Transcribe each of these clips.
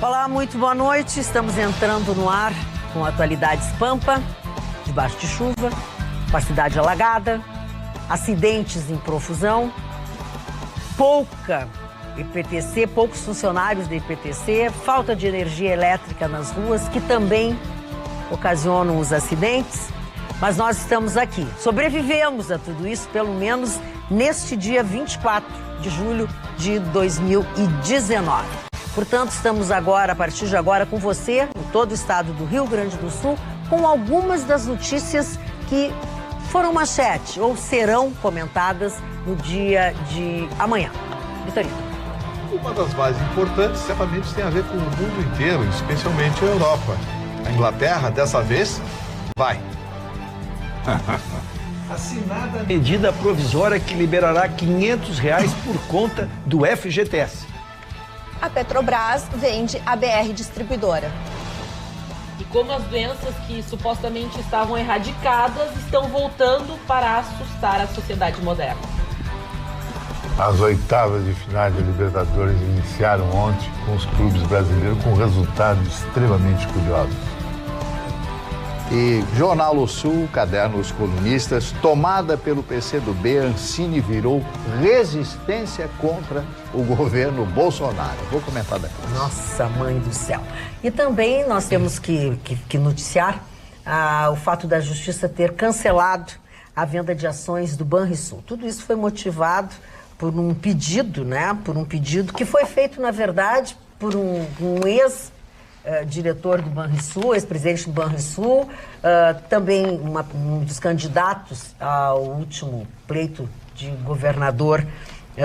Olá, muito boa noite. Estamos entrando no ar com atualidades Pampa, debaixo de chuva, com a cidade alagada, acidentes em profusão, pouca IPTC, poucos funcionários da IPTC, falta de energia elétrica nas ruas, que também ocasionam os acidentes. Mas nós estamos aqui, sobrevivemos a tudo isso, pelo menos neste dia 24 de julho de 2019. Portanto, estamos agora, a partir de agora, com você, em todo o estado do Rio Grande do Sul, com algumas das notícias que foram manchete ou serão comentadas no dia de amanhã. Vitorino. Uma das mais importantes, certamente, tem a ver com o mundo inteiro, especialmente a Europa. A Inglaterra, dessa vez, vai. Assinada a medida provisória que liberará R$500 por conta do FGTS. A Petrobras vende a BR Distribuidora. E como as doenças que supostamente estavam erradicadas estão voltando para assustar a sociedade moderna. As oitavas de finais da Libertadores iniciaram ontem com os clubes brasileiros com resultados extremamente curiosos. E Jornal O Sul, caderno Os Colunistas, tomada pelo PCdoB, Ancine virou resistência contra o governo Bolsonaro. Vou comentar daqui. Nossa, mãe do céu. E também nós temos que noticiar o fato da Justiça ter cancelado a venda de ações do Banrisul. Tudo isso foi motivado por um pedido, né? Por um pedido que foi feito, na verdade, por um ex-diretor do Banrisul, ex-presidente do Banrisul, também um dos candidatos ao último pleito de governador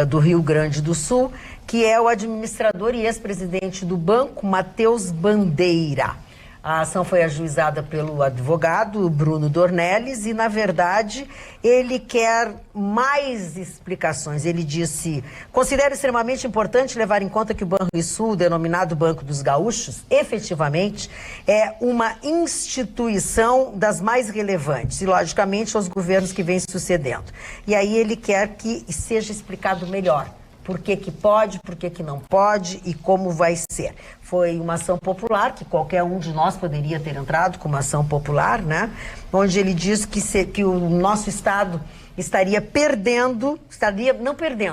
do Rio Grande do Sul, que é o administrador e ex-presidente do banco, Matheus Bandeira. A ação foi ajuizada pelo advogado Bruno Dornelles e, na verdade, ele quer mais explicações. Ele disse: considero extremamente importante levar em conta que o Banrisul, denominado Banco dos Gaúchos, efetivamente é uma instituição das mais relevantes e, logicamente, aos governos que vêm sucedendo. E aí ele quer que seja explicado melhor. Por que pode, por que não pode e como vai ser. Foi uma ação popular, que qualquer um de nós poderia ter entrado com uma ação popular, né? Onde ele diz que o nosso Estado estaria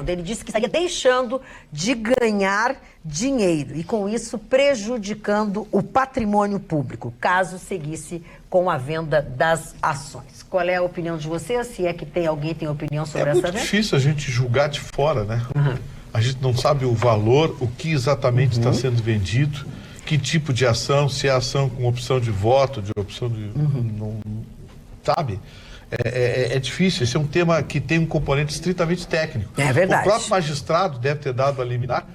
ele disse que estaria deixando de ganhar dinheiro e com isso prejudicando o patrimônio público, caso seguisse com a venda das ações. Qual é a opinião de vocês? Se é que alguém tem opinião sobre essa venda? É muito difícil a gente julgar de fora, né? A gente não sabe o valor, o que exatamente está sendo vendido, que tipo de ação, se é ação com opção de voto, de opção de... Não, sabe? É difícil, esse é um tema que tem um componente estritamente técnico. É verdade. O próprio magistrado deve ter dado a liminar,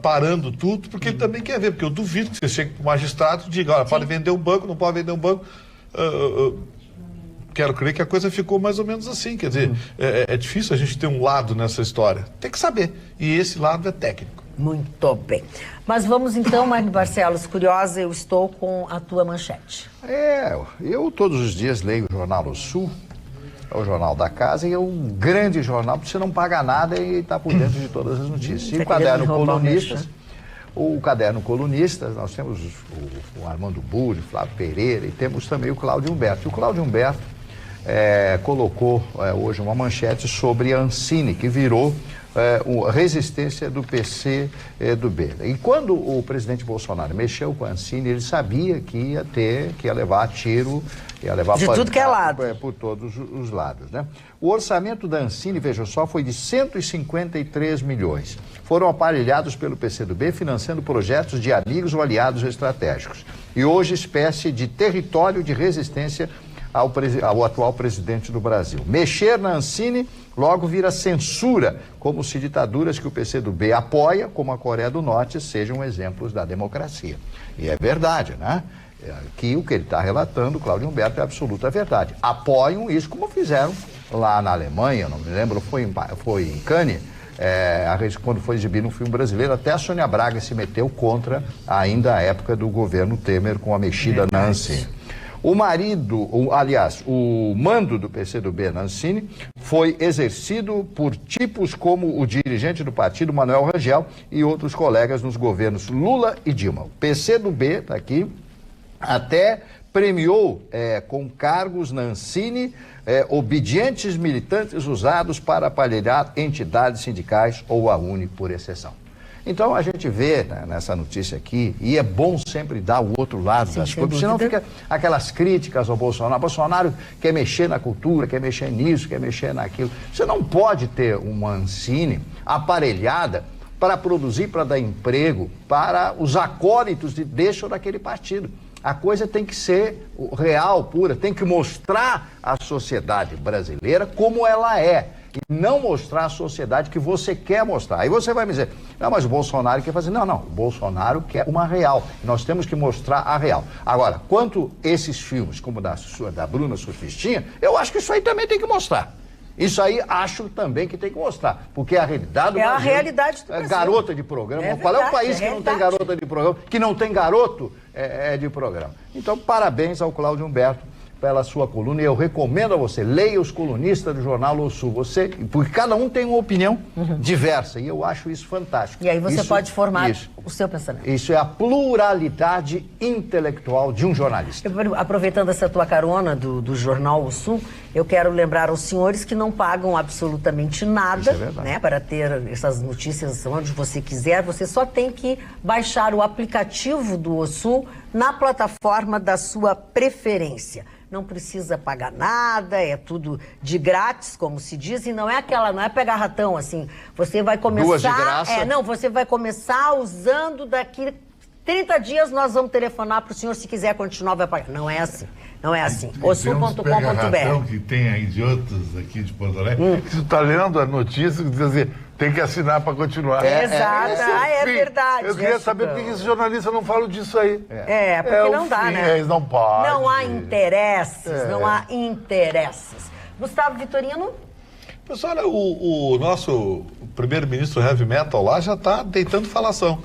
parando tudo, porque ele também quer ver, porque eu duvido que você chegue para o magistrado e diga, olha, pode vender um banco, não pode vender um banco. Quero crer que a coisa ficou mais ou menos assim, quer dizer, é difícil a gente ter um lado nessa história. Tem que saber, e esse lado é técnico. Muito bem. Mas vamos então, Magno Barcelos, curiosa, eu estou com a tua manchete. Eu todos os dias leio o Jornal O Sul, é o jornal da casa, e é um grande jornal, porque você não paga nada e está por dentro de todas as notícias. E o caderno Colunistas, nós temos o Armando Bulli, Flávio Pereira, e temos também o Cláudio Humberto. E o Cláudio Humberto colocou hoje uma manchete sobre a Ancine, que virou resistência do PCdoB. E quando o presidente Bolsonaro mexeu com a Ancine, ele sabia que ia levar tiro, ia levar de tudo que é lado. Por todos os lados, né? O orçamento da Ancine, veja só, foi de 153 milhões. Foram aparelhados pelo PCdoB, financiando projetos de amigos ou aliados estratégicos. E hoje, espécie de território de resistência ao atual presidente do Brasil. Mexer na Ancine logo vira censura, como se ditaduras que o PCdoB apoia, como a Coreia do Norte, sejam exemplos da democracia. E é verdade, né? Que o que ele está relatando, Cláudio Humberto, é absoluta verdade. Apoiam isso como fizeram lá na Alemanha, não me lembro, foi em Cannes, quando foi exibido um filme brasileiro, até a Sônia Braga se meteu contra ainda a época do governo Temer com a mexida na Ancine. O mando do PCdoB na Ancine foi exercido por tipos como o dirigente do partido, Manuel Rangel, e outros colegas nos governos Lula e Dilma. O PCdoB, está aqui, até premiou com cargos na Ancine obedientes militantes usados para aparelhar entidades sindicais ou a UNE por exceção. Então a gente vê, né, nessa notícia aqui, e é bom sempre dar o outro lado das coisas, senão fica aquelas críticas ao Bolsonaro. Bolsonaro quer mexer na cultura, quer mexer nisso, quer mexer naquilo. Você não pode ter uma Ancine aparelhada para produzir, para dar emprego para os acólitos de deixa daquele partido. A coisa tem que ser real, pura, tem que mostrar à sociedade brasileira como ela é. E não mostrar à sociedade que você quer mostrar. Aí você vai me dizer, não, mas o Bolsonaro quer fazer. Não, o Bolsonaro quer uma real. Nós temos que mostrar a real. Agora, quanto esses filmes, como da Bruna Surfistinha, eu acho que isso aí também tem que mostrar. Isso aí acho também que tem que mostrar. Porque a realidade do Brasil, a realidade do Brasil. Garota de programa. Qual é o país que não tem garota de programa, que não tem garoto de programa? Então, parabéns ao Cláudio Humberto pela sua coluna, e eu recomendo a você, leia os colunistas do jornal O Sul, porque cada um tem uma opinião diversa, e eu acho isso fantástico. E aí você pode formar o seu pensamento. Isso é a pluralidade intelectual de um jornalista. Aproveitando essa tua carona do jornal O Sul, eu quero lembrar aos senhores que não pagam absolutamente nada, né, para ter essas notícias onde você quiser. Você só tem que baixar o aplicativo do O Sul na plataforma da sua preferência. Não precisa pagar nada, é tudo de grátis, como se diz, e não é pegar ratão, assim. Você vai começar... Duas de graça? Você vai começar usando daqui 30 dias, nós vamos telefonar para o senhor, se quiser continuar, vai pagar. Não é assim. Não é assim. osul.com.br. Que tem aí de outros aqui de Porto Alegre, que você está lendo a notícia e diz assim, tem que assinar para continuar. Exato. É verdade. Eu queria saber por que esse jornalista não fala disso aí. Porque não dá, né? Eles não podem. Não há interesses, não há interesses. Gustavo Vitorino? Pessoal, olha, o nosso primeiro-ministro heavy metal lá já está deitando falação.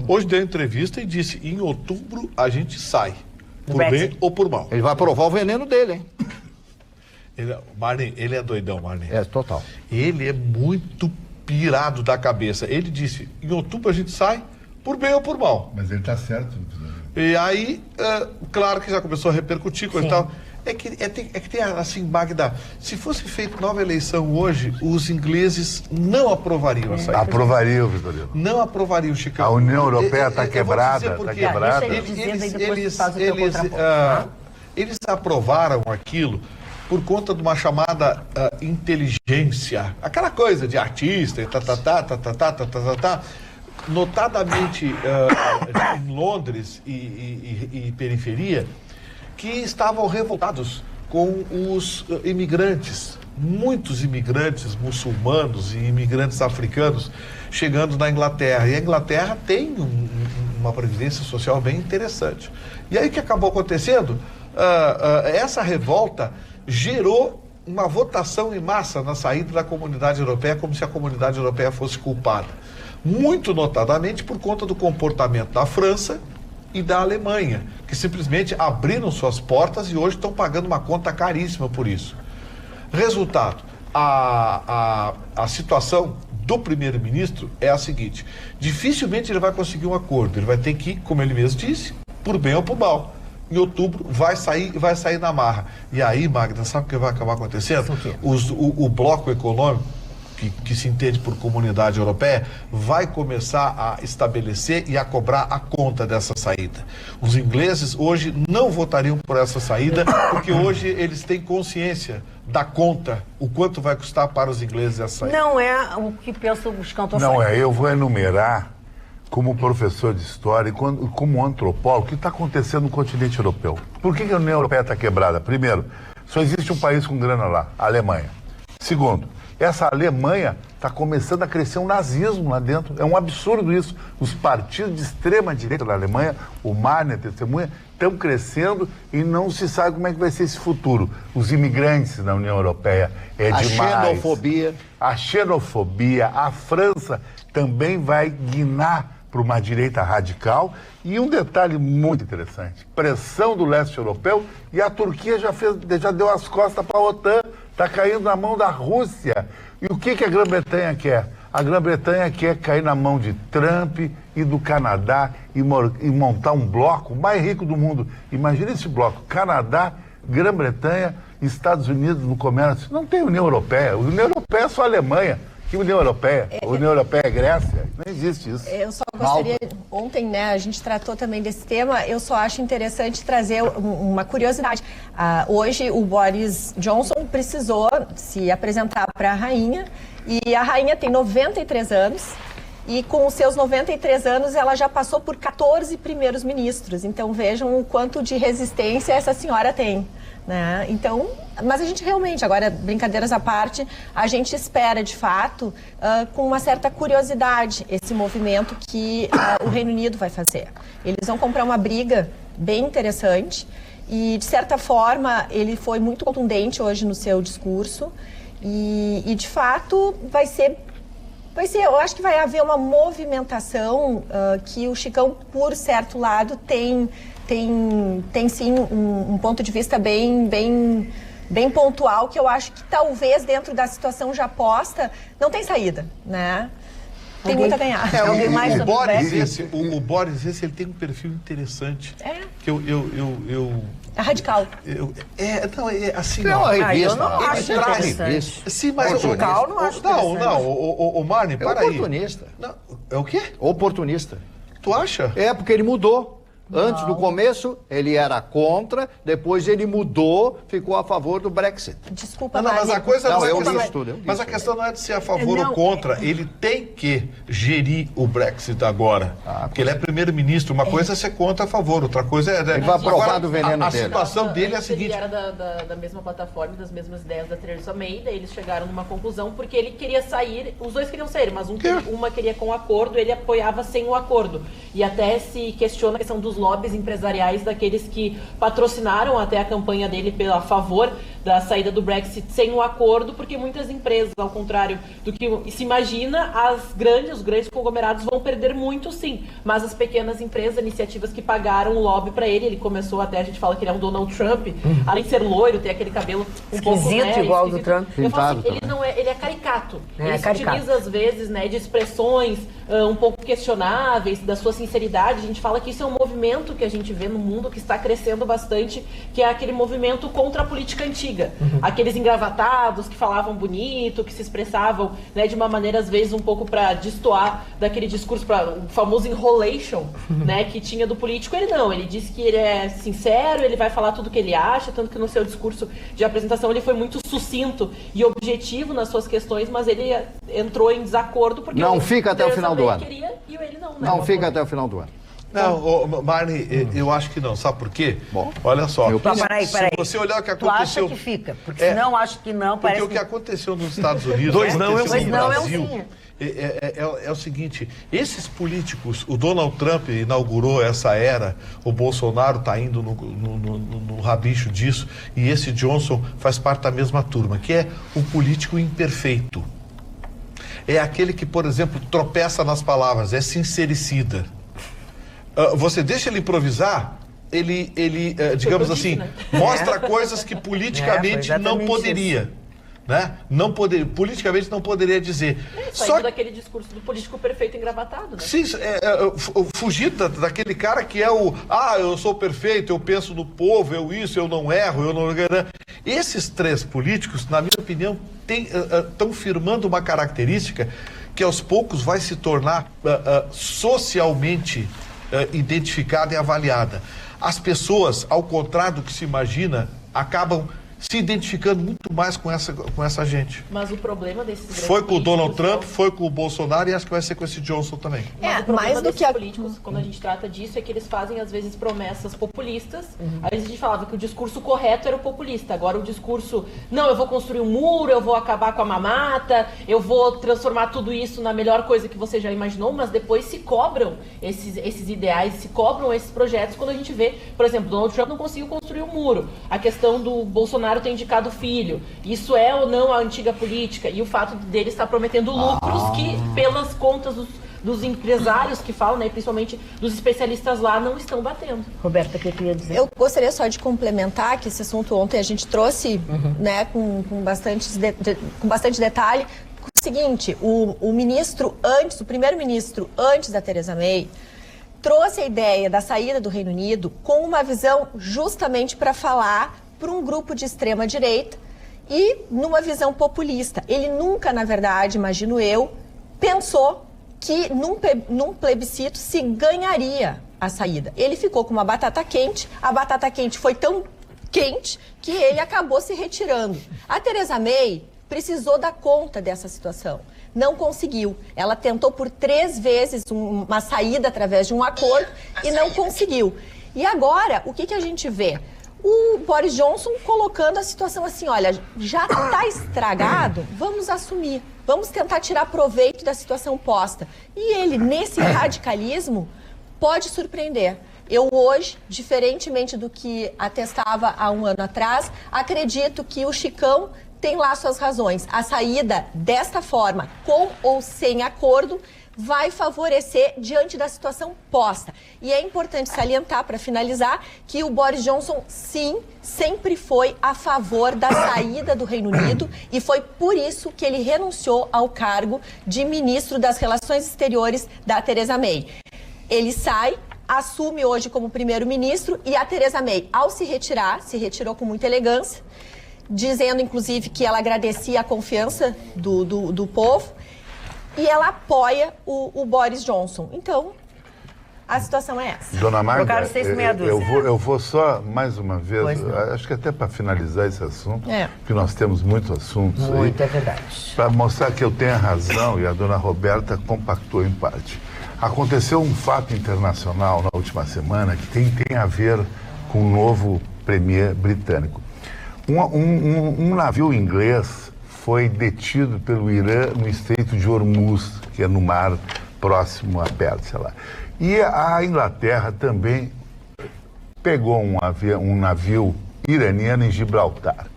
Hoje deu entrevista e disse, em outubro a gente sai. Por bem ou por mal. Ele vai provar o veneno dele, hein? Marlene, ele é doidão, Marlene. É, total. Ele é muito pirado da cabeça. Ele disse, em outubro a gente sai, por bem ou por mal. Mas ele tá certo. E aí, claro que já começou a repercutir, coisa e tal. É que tem assim, Magda, se fosse feita nova eleição hoje, os ingleses não aprovariam a saída. Aprovariam, Vitorino. Não aprovariam, Chico. A União Europeia está quebrada, está quebrada. Eles aprovaram aquilo por conta de uma chamada inteligência. Aquela coisa de artista, notadamente em Londres e periferia, que estavam revoltados com os imigrantes, muitos imigrantes muçulmanos e imigrantes africanos chegando na Inglaterra. E a Inglaterra tem uma previdência social bem interessante. E aí o que acabou acontecendo? Essa revolta gerou uma votação em massa na saída da comunidade europeia, como se a comunidade europeia fosse culpada. Muito notadamente por conta do comportamento da França e da Alemanha, que simplesmente abriram suas portas e hoje estão pagando uma conta caríssima por isso. Resultado, a situação do primeiro-ministro é a seguinte: dificilmente ele vai conseguir um acordo, ele vai ter que, como ele mesmo disse, por bem ou por mal. Em outubro vai sair na marra. E aí, Magda, sabe o que vai acabar acontecendo? O bloco econômico, que se entende por comunidade europeia, vai começar a estabelecer e a cobrar a conta dessa saída. Os ingleses hoje não votariam por essa saída, porque hoje eles têm consciência da conta, o quanto vai custar para os ingleses essa saída. Não é o que pensam os cantores. Não é, eu vou enumerar, como professor de história e como antropólogo, o que está acontecendo no continente europeu. Por que a União Europeia está quebrada? Primeiro, só existe um país com grana lá, a Alemanha. Segundo, essa Alemanha está começando a crescer um nazismo lá dentro. É um absurdo isso. Os partidos de extrema-direita da Alemanha, o Marne, a testemunha, estão crescendo e não se sabe como é que vai ser esse futuro. Os imigrantes na União Europeia demais. A xenofobia. A França também vai guinar para uma direita radical. E um detalhe muito interessante, pressão do leste europeu, e a Turquia já deu as costas para a OTAN, está caindo na mão da Rússia. E o que a Grã-Bretanha quer? A Grã-Bretanha quer cair na mão de Trump e do Canadá e montar um bloco mais rico do mundo. Imagina esse bloco, Canadá, Grã-Bretanha, Estados Unidos no comércio. Não tem União Europeia. A União Europeia é só a Alemanha. Que União Europeia? A União Europeia é Grécia? Não existe isso. Eu só gostaria, ontem, né, a gente tratou também desse tema, eu só acho interessante trazer uma curiosidade. Hoje o Boris Johnson precisou se apresentar para a rainha, e a rainha tem 93 anos, e com os seus 93 anos ela já passou por 14 primeiros ministros. Então vejam o quanto de resistência essa senhora tem. Né? Então, mas a gente realmente, agora brincadeiras à parte, a gente espera de fato com uma certa curiosidade esse movimento que o Reino Unido vai fazer. Eles vão comprar uma briga bem interessante e, de certa forma, ele foi muito contundente hoje no seu discurso e de fato vai ser, eu acho que vai haver uma movimentação que o Chicão, por certo lado, tem sim um ponto de vista bem pontual, que eu acho que talvez dentro da situação já posta não tem saída, né? Tem muito a ganhar. O Boris esse ele tem um perfil interessante. Que é radical. Assim não. Eu não acho interessante. Sim, mas radical não acho interessante. O Marne, para aí. Oportunista. Não, é o quê? Oportunista. Tu acha? É, porque ele mudou. Antes, no começo, ele era contra, depois ele mudou, ficou a favor do Brexit. Desculpa, mas a coisa não é mas a questão não é de ser a favor ou contra. Ele tem que gerir o Brexit agora. Porque ele é primeiro-ministro. Uma coisa é ser contra a favor, outra coisa é... Ele vai provar do veneno dele. A situação dele é a seguinte... Ele era da mesma plataforma, das mesmas ideias da Theresa May, daí eles chegaram numa conclusão, porque ele queria sair, os dois queriam sair, mas uma queria com o acordo, ele apoiava sem o acordo. E até se questiona a questão dos lobbies empresariais daqueles que patrocinaram até a campanha dele a favor da saída do Brexit sem o acordo, porque muitas empresas, ao contrário do que se imagina, os grandes conglomerados vão perder muito, sim, mas as pequenas empresas, iniciativas que pagaram o lobby para ele começou até, a gente fala que ele é um Donald Trump, além de ser loiro, ter aquele cabelo pouco, né, igual do Trump. Eu falo assim, ele é caricato. Ele se utiliza às vezes, né, de expressões um pouco questionáveis, da sua sinceridade. A gente fala que isso é um movimento que a gente vê no mundo que está crescendo bastante, que é aquele movimento contra a política antiga. Aqueles engravatados que falavam bonito, que se expressavam, né, de uma maneira às vezes um pouco para destoar daquele discurso, o famoso enrolation, né, que tinha do político. Ele não, ele disse que ele é sincero, ele vai falar tudo o que ele acha, tanto que no seu discurso de apresentação ele foi muito sucinto e objetivo nas suas questões, mas ele entrou em desacordo porque não fica até o final do ano. Queria, e ele não, né? Não fica até o final do ano. Não, Marne, eu acho que não. Sabe por quê? Bom, olha só. Peraí. Se você olhar o que aconteceu... Tu acha que fica? Porque senão acho que não, parece... Porque o que aconteceu nos Estados Unidos... Dois não é um sim. no Brasil, é o seguinte, esses políticos, o Donald Trump inaugurou essa era, o Bolsonaro está indo no rabicho disso, e esse Johnson faz parte da mesma turma, que é o político imperfeito. É aquele que, por exemplo, tropeça nas palavras, é sincericida. Você deixa ele improvisar, ele digamos assim, mostra coisas que politicamente não poderia. Né? Politicamente não poderia dizer. Saindo daquele discurso do político perfeito engravatado, né? Sim, fugir daquele cara que é eu sou perfeito, eu penso no povo, eu não erro, eu não... Esses três políticos, na minha opinião, estão firmando uma característica que aos poucos vai se tornar socialmente identificada e avaliada. As pessoas, ao contrário do que se imagina, acabam se identificando muito mais com essa gente. Mas o problema desses grandes foi com o Donald Trump, foi com o Bolsonaro e acho que vai ser com esse Johnson também. Mas o problema desses políticos, quando a gente trata disso, é que eles fazem, às vezes, promessas populistas. Às vezes a gente falava que o discurso correto era o populista. Agora o discurso, não, eu vou construir um muro, eu vou acabar com a mamata, eu vou transformar tudo isso na melhor coisa que você já imaginou, mas depois se cobram esses ideais, se cobram esses projetos quando a gente vê, por exemplo, Donald Trump não conseguiu construir um muro. A questão do Bolsonaro ter indicado filho. Isso é ou não a antiga política? E o fato dele estar prometendo lucros que, pelas contas dos empresários que falam, né, principalmente dos especialistas lá, não estão batendo. Roberta, o que eu ia dizer? Eu gostaria só de complementar que esse assunto ontem a gente trouxe, né, com bastante detalhe. O seguinte, o primeiro-ministro antes da Theresa May, trouxe a ideia da saída do Reino Unido com uma visão justamente para falar para um grupo de extrema-direita e numa visão populista. Ele nunca, na verdade, imagino eu, pensou que num plebiscito se ganharia a saída. Ele ficou com uma batata quente, a batata quente foi tão quente que ele acabou se retirando. A Theresa May precisou dar conta dessa situação. Não conseguiu. Ela tentou por 3 vezes uma saída através de um acordo e não conseguiu. E agora, o que a gente vê? O Boris Johnson colocando a situação assim, olha, já está estragado, vamos assumir, vamos tentar tirar proveito da situação posta. E ele, nesse radicalismo, pode surpreender. Eu hoje, diferentemente do que atestava há um ano atrás, acredito que o Chicão tem lá suas razões. A saída desta forma, com ou sem acordo, vai favorecer diante da situação posta. E é importante salientar, para finalizar, que o Boris Johnson, sim, sempre foi a favor da saída do Reino Unido e foi por isso que ele renunciou ao cargo de ministro das Relações Exteriores da Theresa May. Ele sai, assume hoje como primeiro-ministro e a Theresa May, ao se retirou com muita elegância, dizendo, inclusive, que ela agradecia a confiança do povo e ela apoia o Boris Johnson. Então, a situação é essa. Dona Magda, eu eu vou só, mais uma vez, acho que até para finalizar esse assunto, porque nós temos muitos assuntos muito, aí, é verdade. para mostrar que eu tenho a razão e a dona Roberta compactou em parte. Aconteceu um fato internacional na última semana que tem a ver com o novo premier britânico. Um navio inglês foi detido pelo Irã no Estreito de Hormuz, que é no mar próximo à Pérsia lá. E a Inglaterra também pegou um navio iraniano em Gibraltar.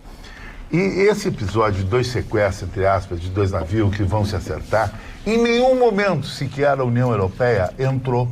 E esse episódio de 2 sequestros, entre aspas, de 2 navios que vão se acertar, em nenhum momento sequer a União Europeia entrou.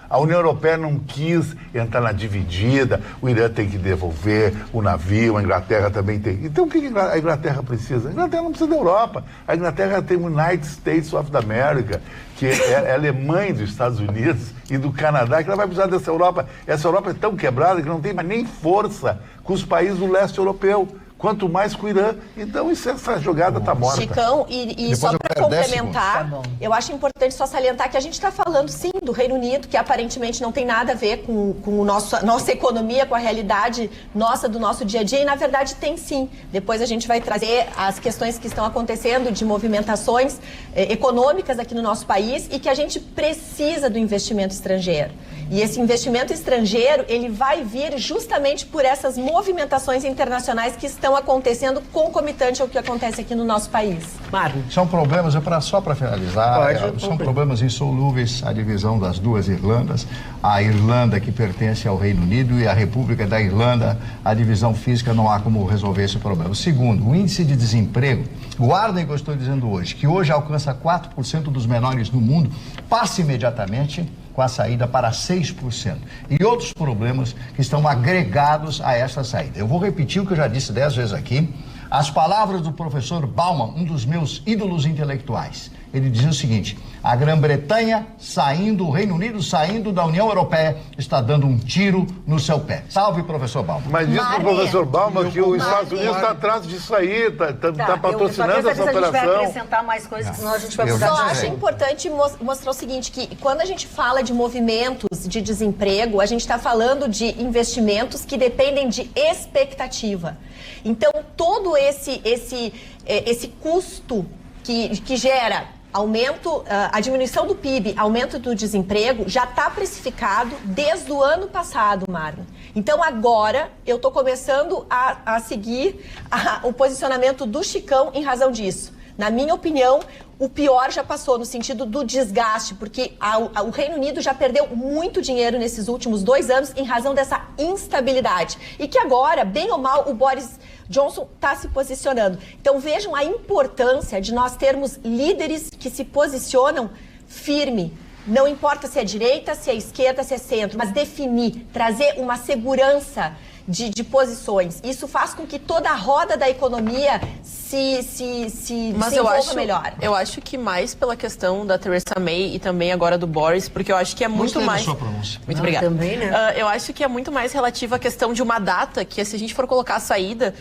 A União Europeia não quis entrar na dividida, o Irã tem que devolver o navio, a Inglaterra também tem. Então o que a Inglaterra precisa? A Inglaterra não precisa da Europa. A Inglaterra tem o United States of America, que ela é mãe dos Estados Unidos e do Canadá, que ela vai precisar dessa Europa. Essa Europa é tão quebrada que não tem mais nem força com os países do leste europeu. Quanto mais com o Irã. Então, essa jogada está morta. Chicão, e só para complementar, eu acho importante só salientar que a gente está falando, sim, do Reino Unido, que aparentemente não tem nada a ver com nossa economia, com a realidade nossa, do nosso dia a dia, e na verdade tem sim. Depois a gente vai trazer as questões que estão acontecendo de movimentações econômicas aqui no nosso país e que a gente precisa do investimento estrangeiro. E esse investimento estrangeiro, ele vai vir justamente por essas movimentações internacionais que estão acontecendo concomitante ao que acontece aqui no nosso país. Marlon. São problemas, só para finalizar, são problemas insolúveis a divisão das 2 Irlandas. A Irlanda, que pertence ao Reino Unido, e a República da Irlanda, a divisão física, não há como resolver esse problema. Segundo, o índice de desemprego, guardem o que eu estou dizendo hoje, que hoje alcança 4% dos menores do mundo, passa imediatamente com a saída para 6%. E outros problemas que estão agregados a essa saída. Eu vou repetir o que eu já disse 10 vezes aqui. As palavras do professor Bauman, um dos meus ídolos intelectuais. Ele dizia o seguinte: a Grã-Bretanha saindo, o Reino Unido saindo da União Europeia, está dando um tiro no seu pé. Salve, professor Bauman. Mas diz pro professor Bauman que os Estados Unidos está atrás disso aí, está patrocinando essa operação. A gente vai acrescentar mais coisas, senão a gente vai precisar. Só acho importante mostrar o seguinte, que quando a gente fala de movimentos de desemprego, a gente está falando de investimentos que dependem de expectativa. Então, todo esse custo que gera aumento, a diminuição do PIB, aumento do desemprego, já está precificado desde o ano passado, Marlon. Então, agora, eu estou começando a seguir o posicionamento do Chicão em razão disso. Na minha opinião, o pior já passou no sentido do desgaste, porque o Reino Unido já perdeu muito dinheiro nesses últimos 2 anos em razão dessa instabilidade. E que agora, bem ou mal, o Boris Johnson está se posicionando. Então vejam a importância de nós termos líderes que se posicionam firme Não importa se é direita, se é esquerda, se é centro, mas definir, trazer uma segurança de posições. Isso faz com que toda a roda da economia se desenvolva melhor. Eu acho que mais pela questão da Theresa May e também agora do Boris, porque eu acho que é muito mais... Sua pronúncia. Muito obrigada. Também, né? Eu acho que é muito mais relativa à questão de uma data, que se a gente for colocar a saída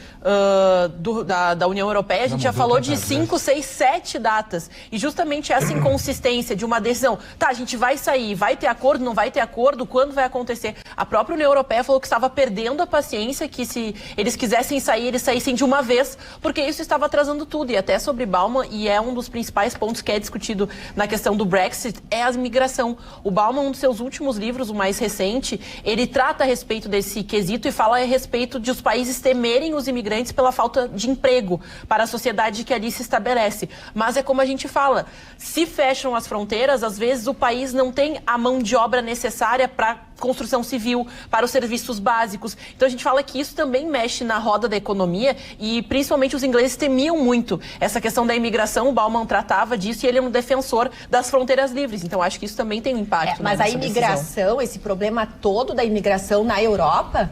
da União Europeia, a gente já falou de 5, 6, 7 datas. E justamente essa inconsistência de uma decisão. Tá, a gente vai sair, vai ter acordo, não vai ter acordo, quando vai acontecer? A própria União Europeia falou que estava perdendo a paciência, que se eles quisessem sair, eles saíssem de uma vez, porque isso estava atrasando tudo. E até sobre Bauman, e é um dos principais pontos que é discutido na questão do Brexit, é a imigração. O Bauman, um dos seus últimos livros, o mais recente, ele trata a respeito desse quesito e fala a respeito de os países temerem os imigrantes pela falta de emprego para a sociedade que ali se estabelece. Mas é como a gente fala, se fecham as fronteiras, às vezes o país não tem a mão de obra necessária para construção civil, para os serviços básicos. Então a gente fala que isso também mexe na roda da economia e principalmente os ingleses temiam muito essa questão da imigração. O Bauman tratava disso e ele é um defensor das fronteiras livres. Então acho que isso também tem um impacto. Mas a imigração, esse problema todo da imigração na Europa,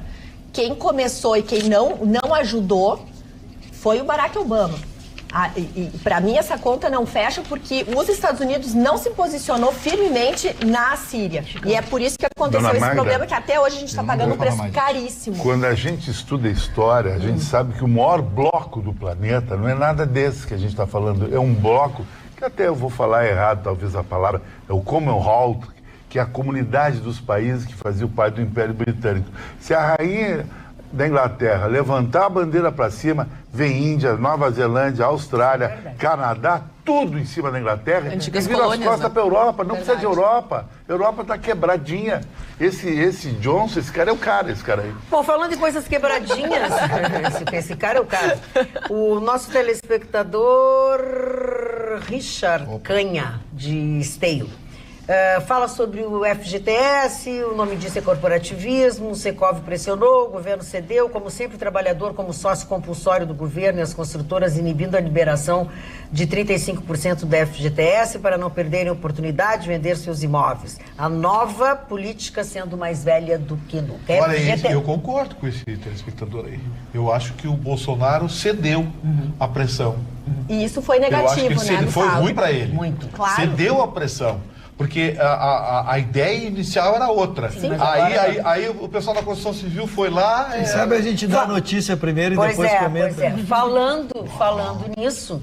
quem começou e quem não ajudou foi o Barack Obama. Para mim, essa conta não fecha porque os Estados Unidos não se posicionou firmemente na Síria. E é por isso que aconteceu esse problema, que até hoje a gente está pagando um preço caríssimo. Quando a gente estuda história, a gente sabe que o maior bloco do planeta não é nada desse que a gente está falando. É um bloco, que até eu vou falar errado, talvez a palavra, é o Commonwealth, que é a comunidade dos países que fazia parte do Império Britânico. Se a rainha da Inglaterra levantar a bandeira para cima, vem Índia, Nova Zelândia, Austrália, Canadá, tudo em cima da Inglaterra, e vira as costas para a Europa. Não precisa de Europa. A Europa está quebradinha. Esse Johnson, esse cara é o cara, esse cara aí. Bom, falando em coisas quebradinhas, esse cara é o cara. O nosso telespectador Richard Canha, de Esteio, fala sobre o FGTS, o nome disso é corporativismo, o Secov pressionou, o governo cedeu, como sempre o trabalhador como sócio compulsório do governo e as construtoras inibindo a liberação de 35% da FGTS para não perderem a oportunidade de vender seus imóveis. A nova política sendo mais velha do que nunca. Olha, eu concordo com esse telespectador aí. Eu acho que o Bolsonaro cedeu à pressão. E isso foi negativo, né? Foi ruim para ele. Muito. Claro. Cedeu à pressão. Porque a ideia inicial era outra. Sim, aí o pessoal da construção civil foi lá... Quem sabe a gente dá a notícia primeiro e depois comenta. Pois é. Falando nisso,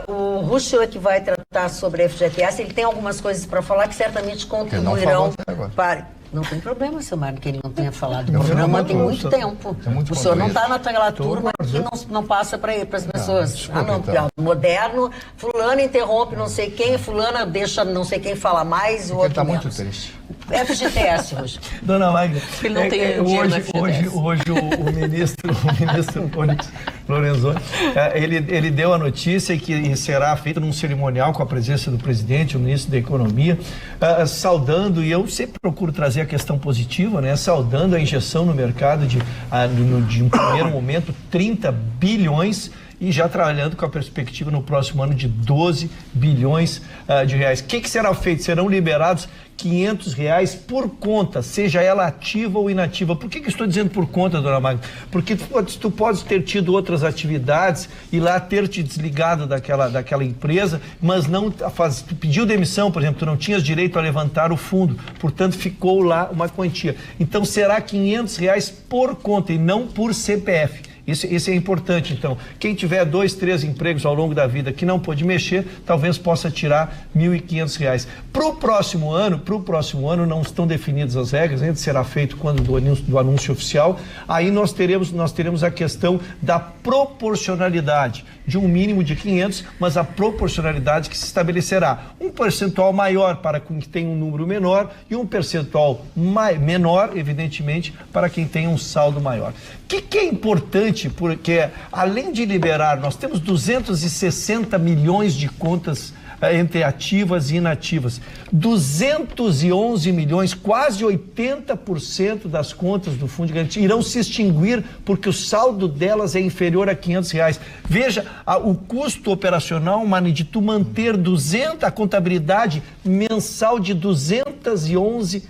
o Ruschel é que vai tratar sobre a FGTS. Ele tem algumas coisas para falar que certamente contribuirão para... Não tem problema, seu Mário, que ele não tenha falado. O programa tem muito tempo. O senhor não está naquela turma que não passa para as pessoas. Moderno, fulano interrompe não sei quem, fulana deixa não sei quem falar mais, o outro está muito triste. FGTS, Ruschel. Dona Magda, ele não tem dinheiro no FGTS. Hoje o ministro Onyx Lorenzoni, ele deu a notícia que será feita num cerimonial com a presença do presidente, o ministro da Economia, saudando, e eu sempre procuro trazer a questão positiva, né? Saudando a injeção no mercado de um primeiro momento, 30 bilhões, e já trabalhando com a perspectiva no próximo ano de 12 bilhões de reais. O que será feito? Serão liberados R$500 por conta, seja ela ativa ou inativa. Por que estou dizendo por conta, dona Magda? Porque tu podes ter tido outras atividades e lá ter te desligado daquela empresa, mas não tu pediu demissão, por exemplo, tu não tinhas direito a levantar o fundo, portanto ficou lá uma quantia. Então será R$500 por conta e não por CPF. Isso é importante, então. Quem tiver 2, 3 empregos ao longo da vida que não pôde mexer, talvez possa tirar R$1.500. Para o próximo ano não estão definidas as regras, ainda será feito quando do anúncio oficial. Aí nós teremos a questão da proporcionalidade, de um mínimo de 500, mas a proporcionalidade que se estabelecerá. Um percentual maior para quem tem um número menor e um percentual menor, evidentemente, para quem tem um saldo maior. O que é importante, porque além de liberar, nós temos 260 milhões de contas entre ativas e inativas. 211 milhões, quase 80% das contas do Fundo de Garantia irão se extinguir porque o saldo delas é inferior a R$500. Veja, o custo operacional, Mani, de tu manter a contabilidade mensal de 211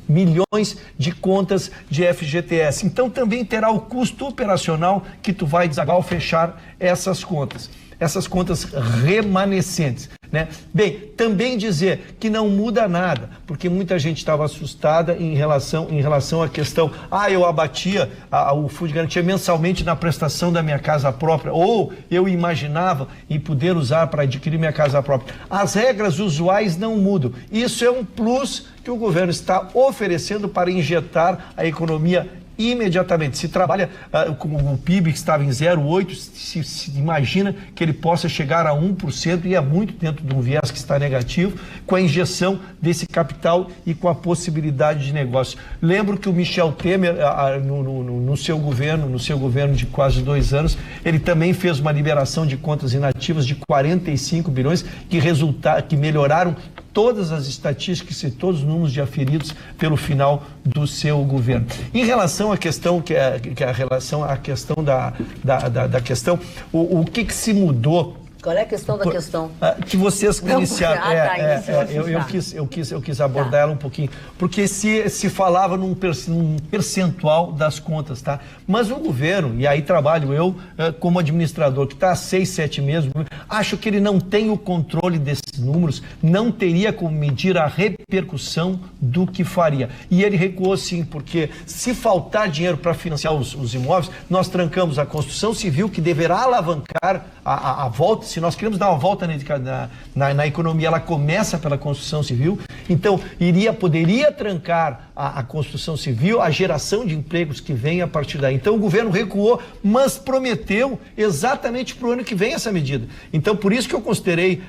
milhões de contas de FGTS. Então também terá o custo operacional que tu vai desagar ao fechar essas contas remanescentes, né? Bem, também dizer que não muda nada, porque muita gente estava assustada em relação à questão, eu abatia o Fundo de Garantia mensalmente na prestação da minha casa própria, ou eu imaginava em poder usar para adquirir minha casa própria. As regras usuais não mudam. Isso é um plus que o governo está oferecendo para injetar a economia imediatamente. Se trabalha com o PIB que estava em 0,8%, se imagina que ele possa chegar a 1%, e é muito dentro de um viés que está negativo, com a injeção desse capital e com a possibilidade de negócio. Lembro que o Michel Temer, no seu governo de quase 2 anos, ele também fez uma liberação de contas inativas de 45 bilhões, que melhoraram todas as estatísticas e todos os números de aferidos pelo final do seu governo. Em relação à questão da questão, o que se mudou? Qual é a questão da questão? Que vocês iniciaram. Eu quis abordar ela um pouquinho, porque se falava num percentual das contas, tá? Mas o governo, e aí trabalho eu como administrador, que está há 6, 7 meses, acho que ele não tem o controle desses números, não teria como medir a repercussão do que faria. E ele recuou sim, porque se faltar dinheiro para financiar os imóveis, nós trancamos a construção civil, que deverá alavancar a volta. Se nós queremos dar uma volta na economia, ela começa pela construção civil. Então, poderia trancar a construção civil, a geração de empregos que vem a partir daí. Então, o governo recuou, mas prometeu exatamente para o ano que vem essa medida. Então, por isso que eu considerei,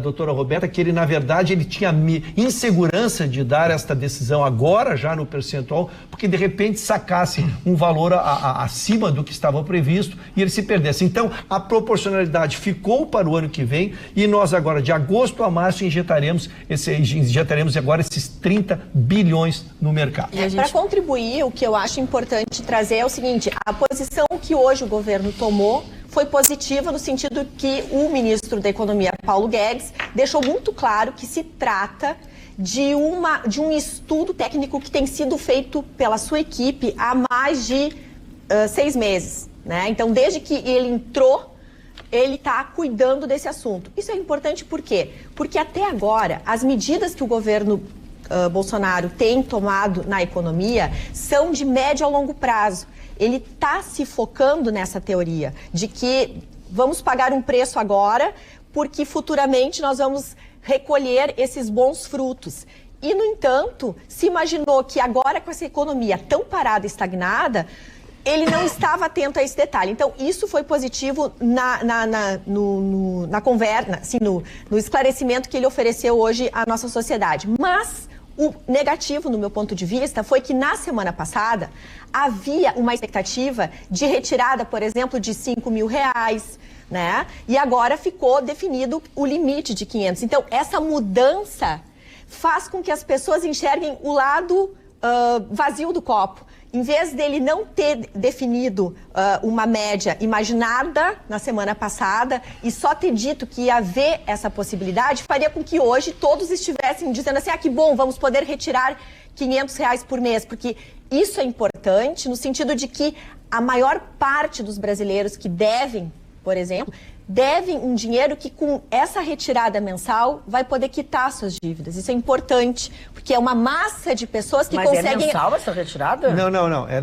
doutora Roberta, que ele, na verdade, ele tinha insegurança de dar esta decisão agora, já no percentual, porque de repente sacasse um valor acima do que estava previsto e ele se perdesse. Então, a proporcionalidade ficou para o ano que vem, e nós agora, de agosto a março, injetaremos agora esses 30 bilhões no mercado. Para contribuir, o que eu acho importante trazer é o seguinte: a posição que hoje o governo tomou foi positiva, no sentido que o ministro da Economia, Paulo Guedes, deixou muito claro que se trata de um estudo técnico que tem sido feito pela sua equipe há mais de 6 meses, né? Então, desde que ele entrou, ele está cuidando desse assunto. Isso é importante por quê? Porque até agora, as medidas que o governo Bolsonaro tem tomado na economia são de médio a longo prazo. Ele está se focando nessa teoria de que vamos pagar um preço agora, porque futuramente nós vamos recolher esses bons frutos. E, no entanto, se imaginou que agora, com essa economia tão parada e estagnada, ele não estava atento a esse detalhe. Então, isso foi positivo na conversa, assim, no esclarecimento que ele ofereceu hoje à nossa sociedade. Mas o negativo, no meu ponto de vista, foi que na semana passada havia uma expectativa de retirada, por exemplo, de R$5 mil, né? E agora ficou definido o limite de 500. Então, essa mudança faz com que as pessoas enxerguem o lado vazio do copo. Em vez dele não ter definido uma média imaginada na semana passada e só ter dito que ia haver essa possibilidade, faria com que hoje todos estivessem dizendo assim: que bom, vamos poder retirar R$500 por mês, porque isso é importante no sentido de que a maior parte dos brasileiros que devem, por exemplo, devem um dinheiro que, com essa retirada mensal, vai poder quitar suas dívidas. Isso é importante, porque é uma massa de pessoas que conseguem... Mas é mensal essa retirada? Não. É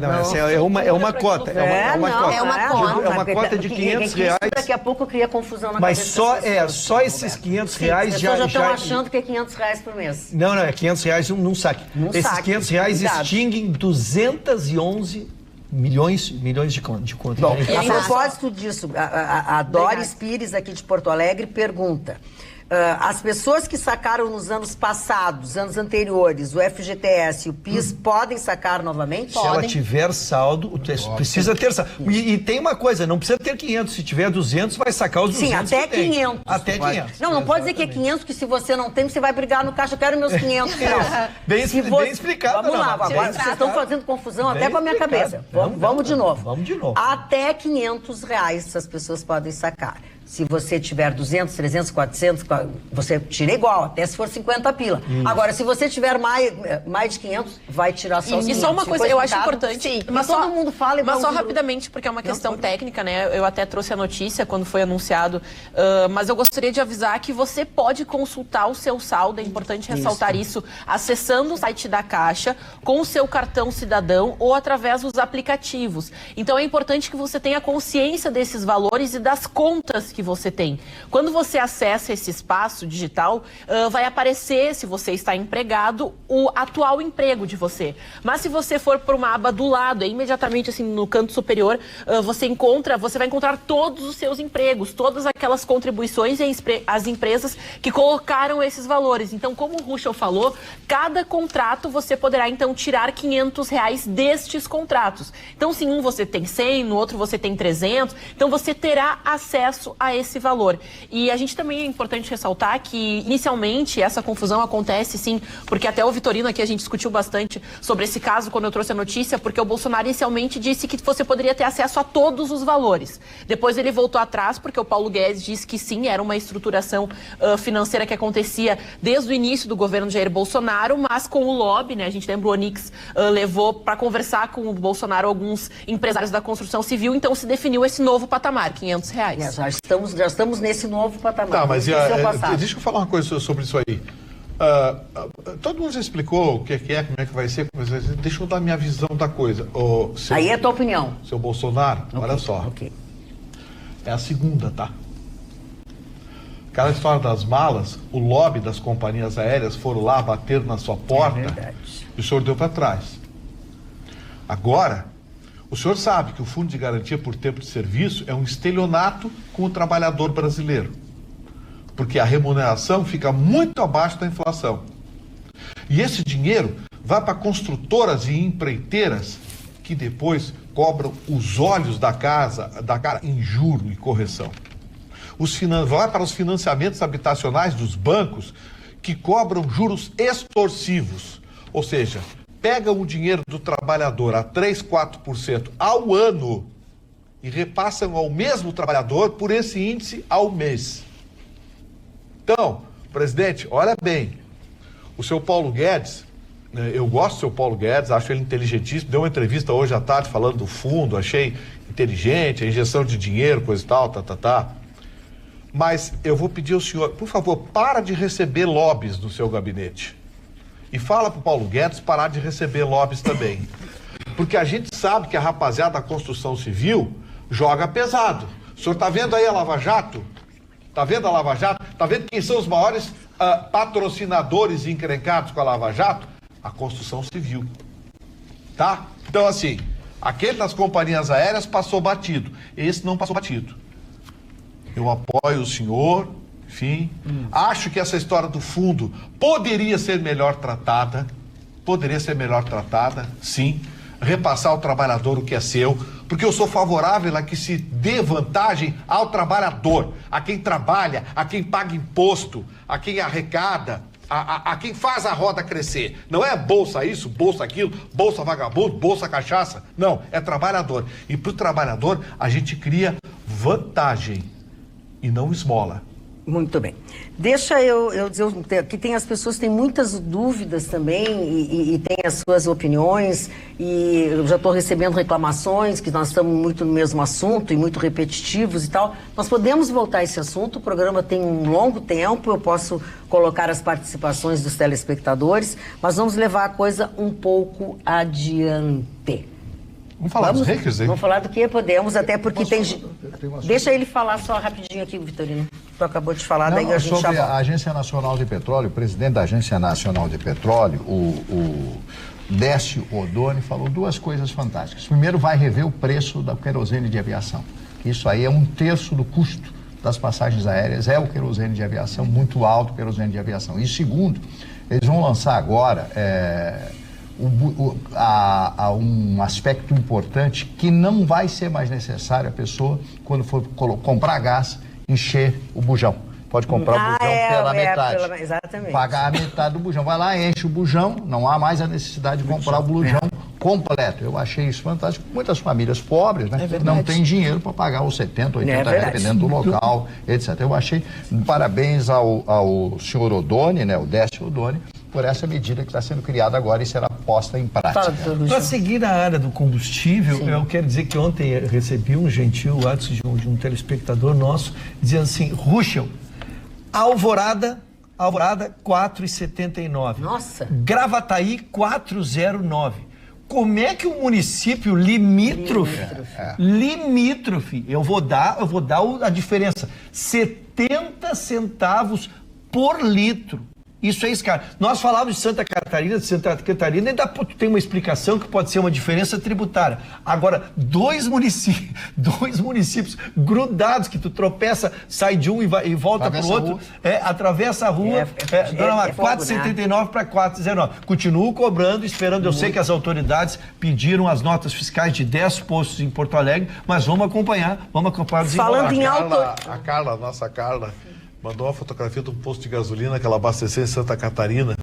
uma cota. É uma cota de R$500. Daqui a pouco cria confusão na cabeça. Mas só esses R$500 já... As pessoas já estão achando que é R$500 por mês. Não, é R$500 num saque. Esses R$500 extinguem 211 milhões de contas. Bom, a propósito disso, a Doris Pires, aqui de Porto Alegre, pergunta: As pessoas que sacaram nos anos passados, anos anteriores, o FGTS e o PIS, podem sacar novamente? Se ela tiver saldo, precisa ter saldo. E tem uma coisa, não precisa ter 500. Se tiver 200, vai sacar os 200. Sim, até 500. Até 500. Não pode dizer que é 500, que se você não tem, você vai brigar no caixa. Eu quero meus 500. Bem explicado. Vamos lá, agora vocês estão fazendo confusão até com a minha cabeça. Vamos de novo. Vamos de novo. Até R$500 as pessoas podem sacar. Se você tiver 200, 300, 400, você tira igual, até se for 50 pila. Agora, se você tiver mais de 500, vai tirar só os 500. E só uma coisa, eu acho importante. Sim, mas todo mundo fala... Mas só rapidamente, porque é uma questão técnica, né? Eu até trouxe a notícia quando foi anunciado, mas eu gostaria de avisar que você pode consultar o seu saldo, é importante ressaltar isso, acessando o site da Caixa, com o seu cartão cidadão ou através dos aplicativos. Então é importante que você tenha consciência desses valores e das contas que você tem. Quando você acessa esse espaço digital, vai aparecer, se você está empregado, o atual emprego de você. Mas se você for por uma aba do lado, imediatamente assim no canto superior, você vai encontrar todos os seus empregos, todas aquelas contribuições e as empresas que colocaram esses valores. Então, como o Ruschel falou, cada contrato você poderá então tirar R$500 destes contratos. Então, se um você tem 100, no outro você tem 300, então você terá acesso a esse valor. E a gente também é importante ressaltar que, inicialmente, essa confusão acontece, sim, porque até o Vitorino aqui a gente discutiu bastante sobre esse caso quando eu trouxe a notícia, porque o Bolsonaro inicialmente disse que você poderia ter acesso a todos os valores. Depois ele voltou atrás, porque o Paulo Guedes disse que sim, era uma estruturação financeira que acontecia desde o início do governo Jair Bolsonaro, mas com o lobby, né? A gente lembra o Onix levou para conversar com o Bolsonaro alguns empresários da construção civil, então se definiu esse novo patamar, R$500. Já estamos nesse novo patamar. Tá, mas deixa eu falar uma coisa sobre isso aí. Todo mundo já explicou o que é, como é que vai ser, deixa eu dar minha visão da coisa. Aí é a tua opinião. Seu Bolsonaro, olha só. É a segunda, tá? Aquela história das malas, o lobby das companhias aéreas foram lá bater na sua porta e o senhor deu para trás. Agora, o senhor sabe que o Fundo de Garantia por Tempo de Serviço é um estelionato com o trabalhador brasileiro, porque a remuneração fica muito abaixo da inflação. E esse dinheiro vai para construtoras e empreiteiras que depois cobram os olhos da cara em juro e correção. Vai para os financiamentos habitacionais dos bancos que cobram juros extorsivos, ou seja, pegam o dinheiro do trabalhador a 3%, 4% ao ano e repassam ao mesmo trabalhador por esse índice ao mês. Então, presidente, olha bem, o seu Paulo Guedes, eu gosto do seu Paulo Guedes, acho ele inteligentíssimo, deu uma entrevista hoje à tarde falando do fundo, achei inteligente, a injeção de dinheiro, coisa e tal, Mas eu vou pedir ao senhor, por favor, para de receber lobbies no seu gabinete. E fala para o Paulo Guedes parar de receber lobbies também. Porque a gente sabe que a rapaziada da construção civil joga pesado. O senhor está vendo aí a Lava Jato? Está vendo a Lava Jato? Está vendo quem são os maiores patrocinadores encrencados com a Lava Jato? A construção civil. Tá? Então, assim, aquele das companhias aéreas passou batido. Esse não passou batido. Eu apoio o senhor... Enfim, acho que essa história do fundo poderia ser melhor tratada, sim, repassar ao trabalhador o que é seu, porque eu sou favorável a que se dê vantagem ao trabalhador, a quem trabalha, a quem paga imposto, a quem arrecada, a quem faz a roda crescer. Não é bolsa isso, bolsa aquilo, bolsa vagabundo, bolsa cachaça. Não, é trabalhador. E para o trabalhador a gente cria vantagem e não esmola. Muito bem. Deixa eu dizer que tem as pessoas têm muitas dúvidas também e têm as suas opiniões e eu já estou recebendo reclamações que nós estamos muito no mesmo assunto e muito repetitivos e tal. Nós podemos voltar a esse assunto, o programa tem um longo tempo, eu posso colocar as participações dos telespectadores, mas vamos levar a coisa um pouco adiante. Vamos falar dos hackers aí? Vamos falar do que podemos, até porque Deixa ele falar só rapidinho aqui, Vitorino. Tu acabou de falar, daí a gente sobre a Agência Nacional de Petróleo, o presidente da Agência Nacional de Petróleo, o Décio Odoni, falou duas coisas fantásticas. Primeiro, vai rever o preço da querosene de aviação. Isso aí é 1/3 do custo das passagens aéreas é o querosene de aviação, muito alto o querosene de aviação. E segundo, eles vão lançar agora um aspecto importante que não vai ser mais necessário a pessoa, quando for comprar gás, encher o bujão. Pode comprar o bujão pela metade. Exatamente. Pagar a metade do bujão. Vai lá, enche o bujão, não há mais a necessidade de comprar o bujão completo. Eu achei isso fantástico. Muitas famílias pobres, né, não têm dinheiro para pagar os 70, 80 reais, dependendo do local, etc. Eu achei, parabéns ao senhor Odoni, né, o Décio Odoni, por essa medida que está sendo criada agora e será posta em prática. Para seguir na área do combustível, eu quero dizer que ontem eu recebi um gentil WhatsApp de um telespectador nosso, dizendo assim, Ruschel, Alvorada 4,79. Nossa. Gravataí 4,09. Como é que o município limítrofe, eu vou dar a diferença, 70 centavos por litro. Isso é isso, cara. Nós falávamos de Santa Catarina, ainda tem uma explicação que pode ser uma diferença tributária. Agora, dois municípios grudados, que tu tropeça, sai de um e volta para o outro, atravessa a rua, Dona Mar, 4,79 para 4,19. Continuo cobrando, esperando. Eu sei que as autoridades pediram as notas fiscais de 10 postos em Porto Alegre, mas vamos acompanhar o desenrolar. Falando em a nossa Carla, mandou uma fotografia de um posto de gasolina que ela abasteceu em Santa Catarina,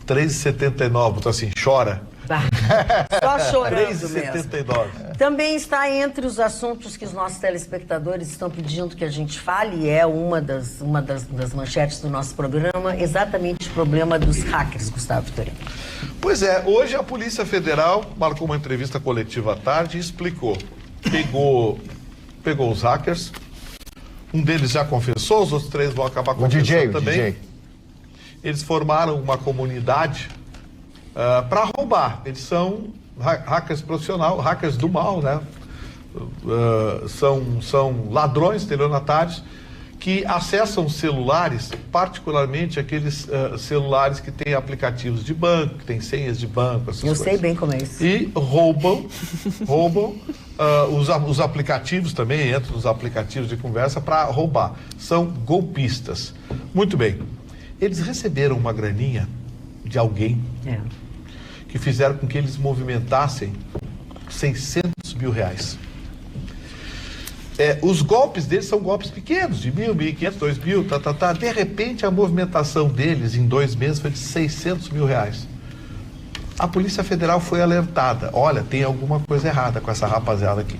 3,79, botou assim, chora. Só chorando 3,79. Também está entre os assuntos que os nossos telespectadores estão pedindo que a gente fale, e é uma das manchetes do nosso programa, exatamente o problema dos hackers, Gustavo Vitorino. Pois é, hoje a Polícia Federal marcou uma entrevista coletiva à tarde e explicou. Pegou os hackers. Um deles já confessou, os outros 3 vão acabar confessando também. Eles formaram uma comunidade para roubar. Eles são hackers profissionais, hackers do mal, né? São ladrões, estelionatários, que acessam celulares, particularmente aqueles celulares que têm aplicativos de banco, que têm senhas de banco, essas coisas. Eu sei bem como é isso. E roubam os aplicativos também, entram nos aplicativos de conversa para roubar. São golpistas. Muito bem. Eles receberam uma graninha de alguém que fizeram com que eles movimentassem 600 mil reais. Os golpes deles são golpes pequenos, de 1.000, 1.500, 2.000, De repente, a movimentação deles em 2 meses foi de 600 mil reais. A Polícia Federal foi alertada. Olha, tem alguma coisa errada com essa rapaziada aqui.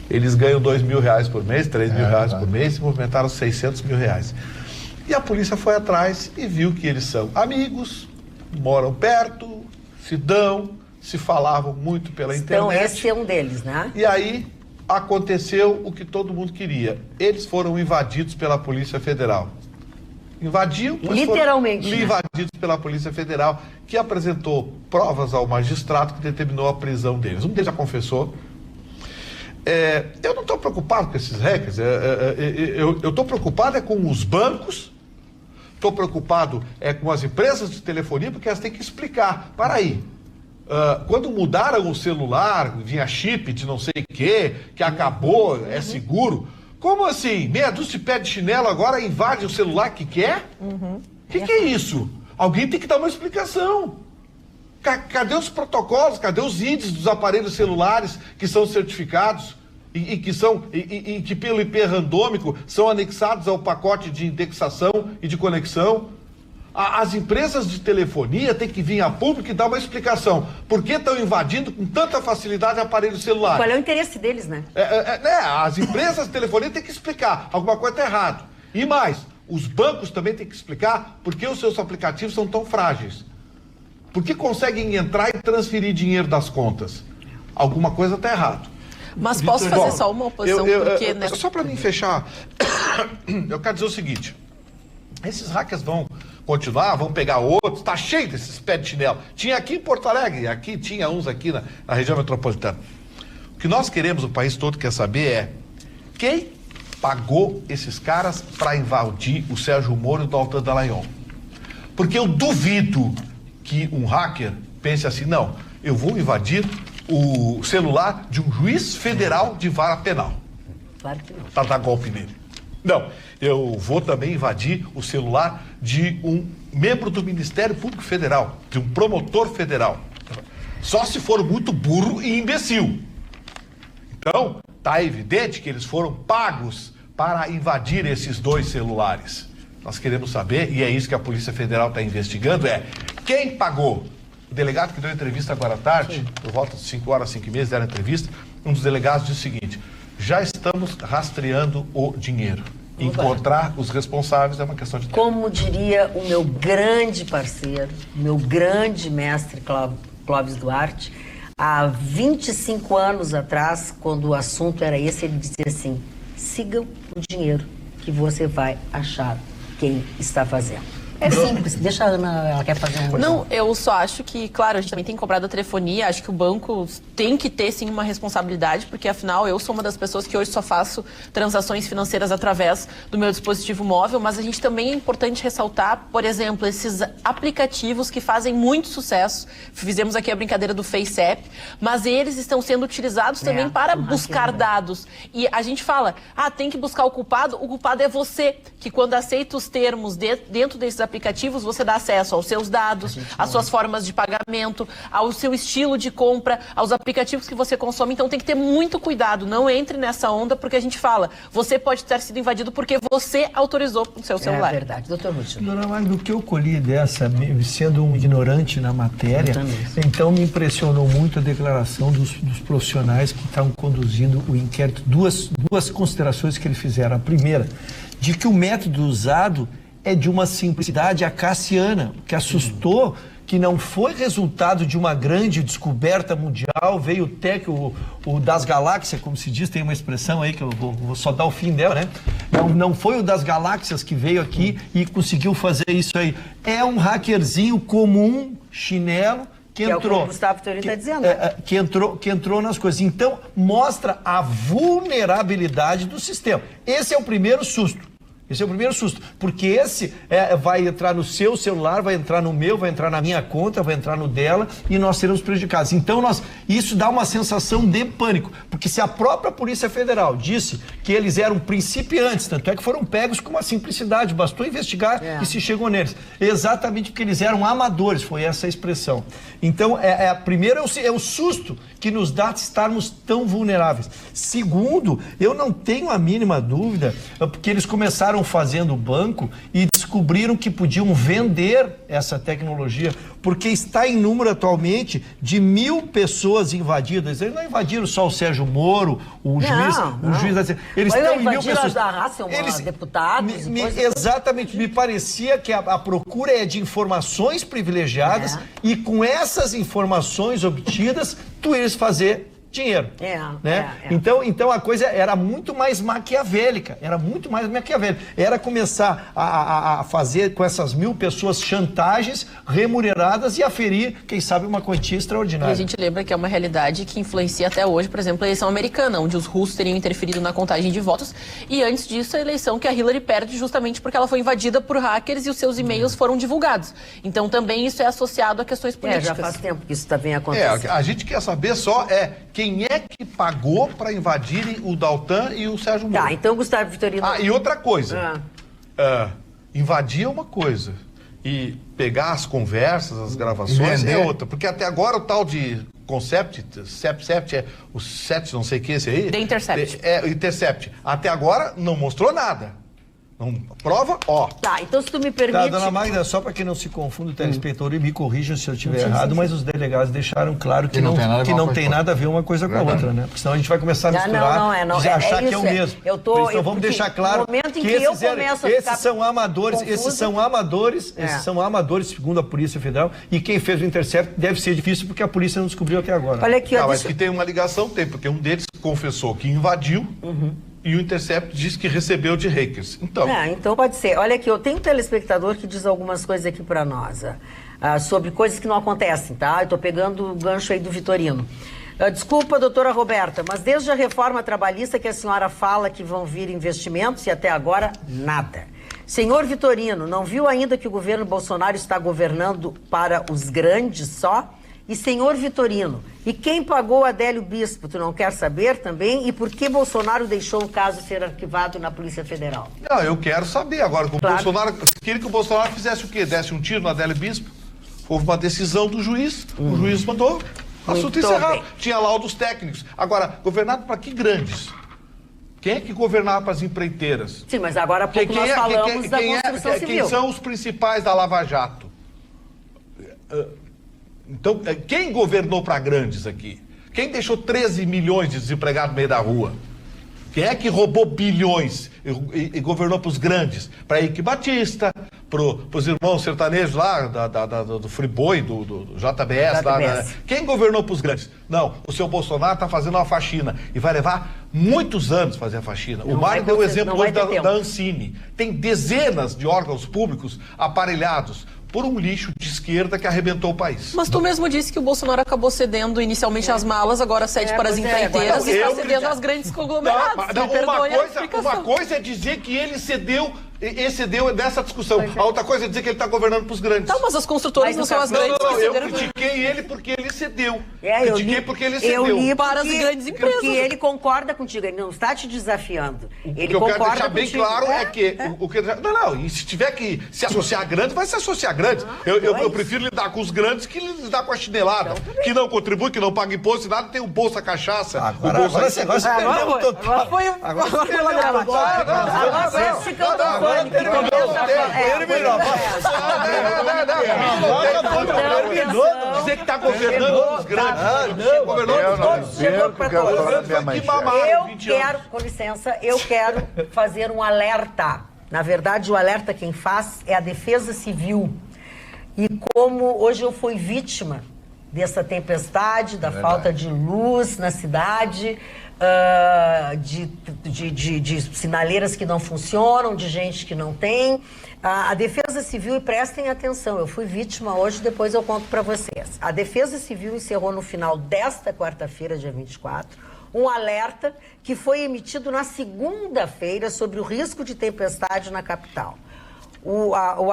Eles ganham 2.000 reais por mês, 3.000 reais por mês, e movimentaram 600 mil reais. E a polícia foi atrás e viu que eles são amigos, moram perto, se falavam muito pela internet. Então, esse é um deles, né? E aí aconteceu o que todo mundo queria. Eles foram invadidos pela Polícia Federal. Literalmente, foram invadidos pela Polícia Federal, que apresentou provas ao magistrado que determinou a prisão deles. Um deles já confessou. Eu não estou preocupado com esses hackers. Eu estou preocupado com os bancos, estou preocupado com as empresas de telefonia, porque elas têm que explicar. Para aí. Quando mudaram o celular, vinha chip de não sei o que acabou, é seguro. Como assim? Meia dúzia de pé de chinelo agora invade o celular que quer? Que é isso? Alguém tem que dar uma explicação. Cadê os protocolos? Cadê os IDs dos aparelhos celulares que são certificados e que pelo IP randômico são anexados ao pacote de indexação e de conexão? As empresas de telefonia têm que vir a público e dar uma explicação. Por que estão invadindo com tanta facilidade aparelhos celulares? Qual é o interesse deles, né? As empresas de telefonia têm que explicar. Alguma coisa está errada. E mais, os bancos também têm que explicar por que os seus aplicativos são tão frágeis. Por que conseguem entrar e transferir dinheiro das contas? Alguma coisa está errada. Mas posso fazer só uma oposição? Porque, né? Só para mim fechar, eu quero dizer o seguinte. Esses hackers vão continuar, vão pegar outros, está cheio desses pés de chinelo. Tinha aqui em Porto Alegre, aqui tinha uns aqui na região metropolitana. O que nós queremos, o país todo quer saber é quem pagou esses caras para invadir o Sérgio Moro e o Deltan Dallagnol. Porque eu duvido que um hacker pense assim, não, eu vou invadir o celular de um juiz federal de vara penal. Claro que não. Para dar golpe nele. Não, eu vou também invadir o celular de um membro do Ministério Público Federal, de um promotor federal. Só se for muito burro e imbecil. Então, está evidente que eles foram pagos para invadir esses 2 celulares. Nós queremos saber, e é isso que a Polícia Federal está investigando, quem pagou. O delegado que deu entrevista agora à tarde, por volta de 5 horas, 5 e meia, deram entrevista, um dos delegados disse o seguinte: já estamos rastreando o dinheiro. Encontrar os responsáveis é uma questão de tempo. Como diria o meu grande parceiro, meu grande mestre Clóvis Duarte, há 25 anos atrás, quando o assunto era esse, ele dizia assim: sigam o dinheiro que você vai achar quem está fazendo. É simples, deixa a Ana, ela quer fazer um... Não, eu só acho que, claro, a gente também tem cobrado a telefonia, acho que o banco tem que ter, sim, uma responsabilidade, porque, afinal, eu sou uma das pessoas que hoje só faço transações financeiras através do meu dispositivo móvel, mas a gente também é importante ressaltar, por exemplo, esses aplicativos que fazem muito sucesso. Fizemos aqui a brincadeira do FaceApp, mas eles estão sendo utilizados também para buscar dados. E a gente fala, tem que buscar o culpado é você, que quando aceita os termos dentro desses aplicativos, você dá acesso aos seus dados, às suas formas de pagamento, ao seu estilo de compra, aos aplicativos que você consome. Então tem que ter muito cuidado, não entre nessa onda, porque a gente fala, você pode ter sido invadido porque você autorizou o seu celular. É verdade, doutor Lúcio. Dona Magda, do que eu colhi dessa, sendo um ignorante na matéria, então me impressionou muito a declaração dos profissionais que estavam conduzindo o inquérito. Duas considerações que eles fizeram. A primeira, de que o método usado é de uma simplicidade acaciana, que assustou, que não foi resultado de uma grande descoberta mundial, veio o das galáxias, como se diz, tem uma expressão aí que eu vou só dar o fim dela, né? Não foi o das galáxias que veio aqui e conseguiu fazer isso aí. É um hackerzinho comum, chinelo, que entrou. É o que o Gustavo Vitorino está dizendo. Que entrou nas coisas. Então, mostra a vulnerabilidade do sistema. Esse é o primeiro susto. Esse é o primeiro susto, porque esse vai entrar no seu celular, vai entrar no meu, vai entrar na minha conta, vai entrar no dela e nós seremos prejudicados. Então, isso dá uma sensação de pânico, porque se a própria Polícia Federal disse que eles eram principiantes, tanto é que foram pegos com uma simplicidade, bastou investigar e se chegou neles. Exatamente porque eles eram amadores, foi essa a expressão. Então, primeiro é o susto que nos dá de estarmos tão vulneráveis. Segundo, eu não tenho a mínima dúvida, porque eles começaram fazendo o banco e descobriram que podiam vender essa tecnologia, porque está em número atualmente de 1.000 pessoas invadidas. Eles não invadiram só o Sérgio Moro, o juiz. Eles estão em 1.000 pessoas. Deputados. Exatamente. Me parecia que a procura é de informações privilegiadas e com essas informações obtidas, tu ias fazer dinheiro. Então a coisa era muito mais maquiavélica, era começar a fazer com essas 1.000 pessoas chantagens remuneradas e aferir, quem sabe, uma quantia extraordinária. E a gente lembra que é uma realidade que influencia até hoje, por exemplo, a eleição americana, onde os russos teriam interferido na contagem de votos, e antes disso a eleição que a Hillary perde justamente porque ela foi invadida por hackers e os seus e-mails foram divulgados. Então também isso é associado a questões políticas. Já faz tempo que isso também acontece. A gente quer saber só quem é que pagou para invadirem o Daltan e o Sérgio Moro. Então Gustavo Vitorino... E outra coisa, invadir é uma coisa e pegar as conversas, as gravações é outra, porque até agora o tal de Concept, o SET, não sei o que, esse aí... The Intercept. Intercept. Até agora não mostrou nada. Não, prova, então se tu me permite... Dona Magda, só para que não se confunda o telespectador, e me corrijam se eu estiver errado, mas os delegados deixaram claro que não tem nada a ver uma coisa com a outra, né? Porque senão a gente vai começar a misturar e achar que é o mesmo. Então vamos deixar claro que esses são amadores, esses são amadores, segundo a Polícia Federal, e quem fez o Intercept deve ser difícil porque a polícia não descobriu até agora. Olha aqui, mas que tem uma ligação, porque um deles confessou que invadiu, e o Intercept diz que recebeu de hackers. Então pode ser. Olha aqui, eu tenho um telespectador que diz algumas coisas aqui para nós, sobre coisas que não acontecem, tá? Eu estou pegando o gancho aí do Vitorino. Desculpa, doutora Roberta, mas desde a reforma trabalhista que a senhora fala que vão vir investimentos e até agora, nada. Senhor Vitorino, não viu ainda que o governo Bolsonaro está governando para os grandes só? e senhor Vitorino. E quem pagou Adélio Bispo? Tu não quer saber também? E por que Bolsonaro deixou o caso ser arquivado na Polícia Federal? Não, eu quero saber agora. Que o Claro. Bolsonaro, queria que o Bolsonaro fizesse o quê? Desse um tiro no Adélio Bispo? Houve uma decisão do juiz. O juiz mandou. Assunto encerrado. bem. Tinha laudos técnicos. Agora, governado para que grandes? Quem é que governava para as empreiteiras? Sim, mas agora há pouco nós falamos da construção civil. Quem são os principais da Lava Jato? Então, quem governou para grandes aqui? Quem deixou 13 milhões de desempregados no meio da rua? Quem é que roubou bilhões e governou para os grandes? Para Eike Batista, para os irmãos sertanejos lá, do Friboi, do JBS. Lá, quem governou para os grandes? Não, o seu Bolsonaro está fazendo uma faxina e vai levar muitos anos fazer a faxina. O Mário deu o exemplo hoje da Ancine. Tem dezenas de órgãos públicos aparelhados por um lixo de esquerda que arrebentou o país. Mas tu mesmo disse que o Bolsonaro acabou cedendo inicialmente as malas, agora cede para as empreiteiras e está cedendo aos grandes conglomerados. Uma coisa é dizer que ele excedeu nessa discussão. A outra coisa é dizer que ele está governando para os grandes. Então, mas as construtoras não são as grandes que eu cederam. critiquei ele porque ele cedeu. Porque ele cedeu. Para as grandes empresas. Porque ele concorda contigo, ele não está te desafiando. O que eu quero deixar bem claro é que... e se tiver que se associar a grandes, vai se associar a grandes. Eu prefiro lidar com os grandes que lidar com a chinelada. Que não contribui, que não paga imposto e nada, tem o Bolsa Cachaça. Agora você perdeu todo. Agora foi dizer que está governando os grandes. Governou todos. Com licença, eu quero fazer um alerta. Na verdade, o alerta quem faz é a Defesa Civil. E como hoje eu fui vítima dessa tempestade, da falta de luz na cidade, de sinaleiras que não funcionam, de gente que não tem. A Defesa Civil, e prestem atenção, eu fui vítima hoje, depois eu conto para vocês. A Defesa Civil encerrou no final desta quarta-feira, dia 24, um alerta que foi emitido na segunda-feira sobre o risco de tempestade na capital.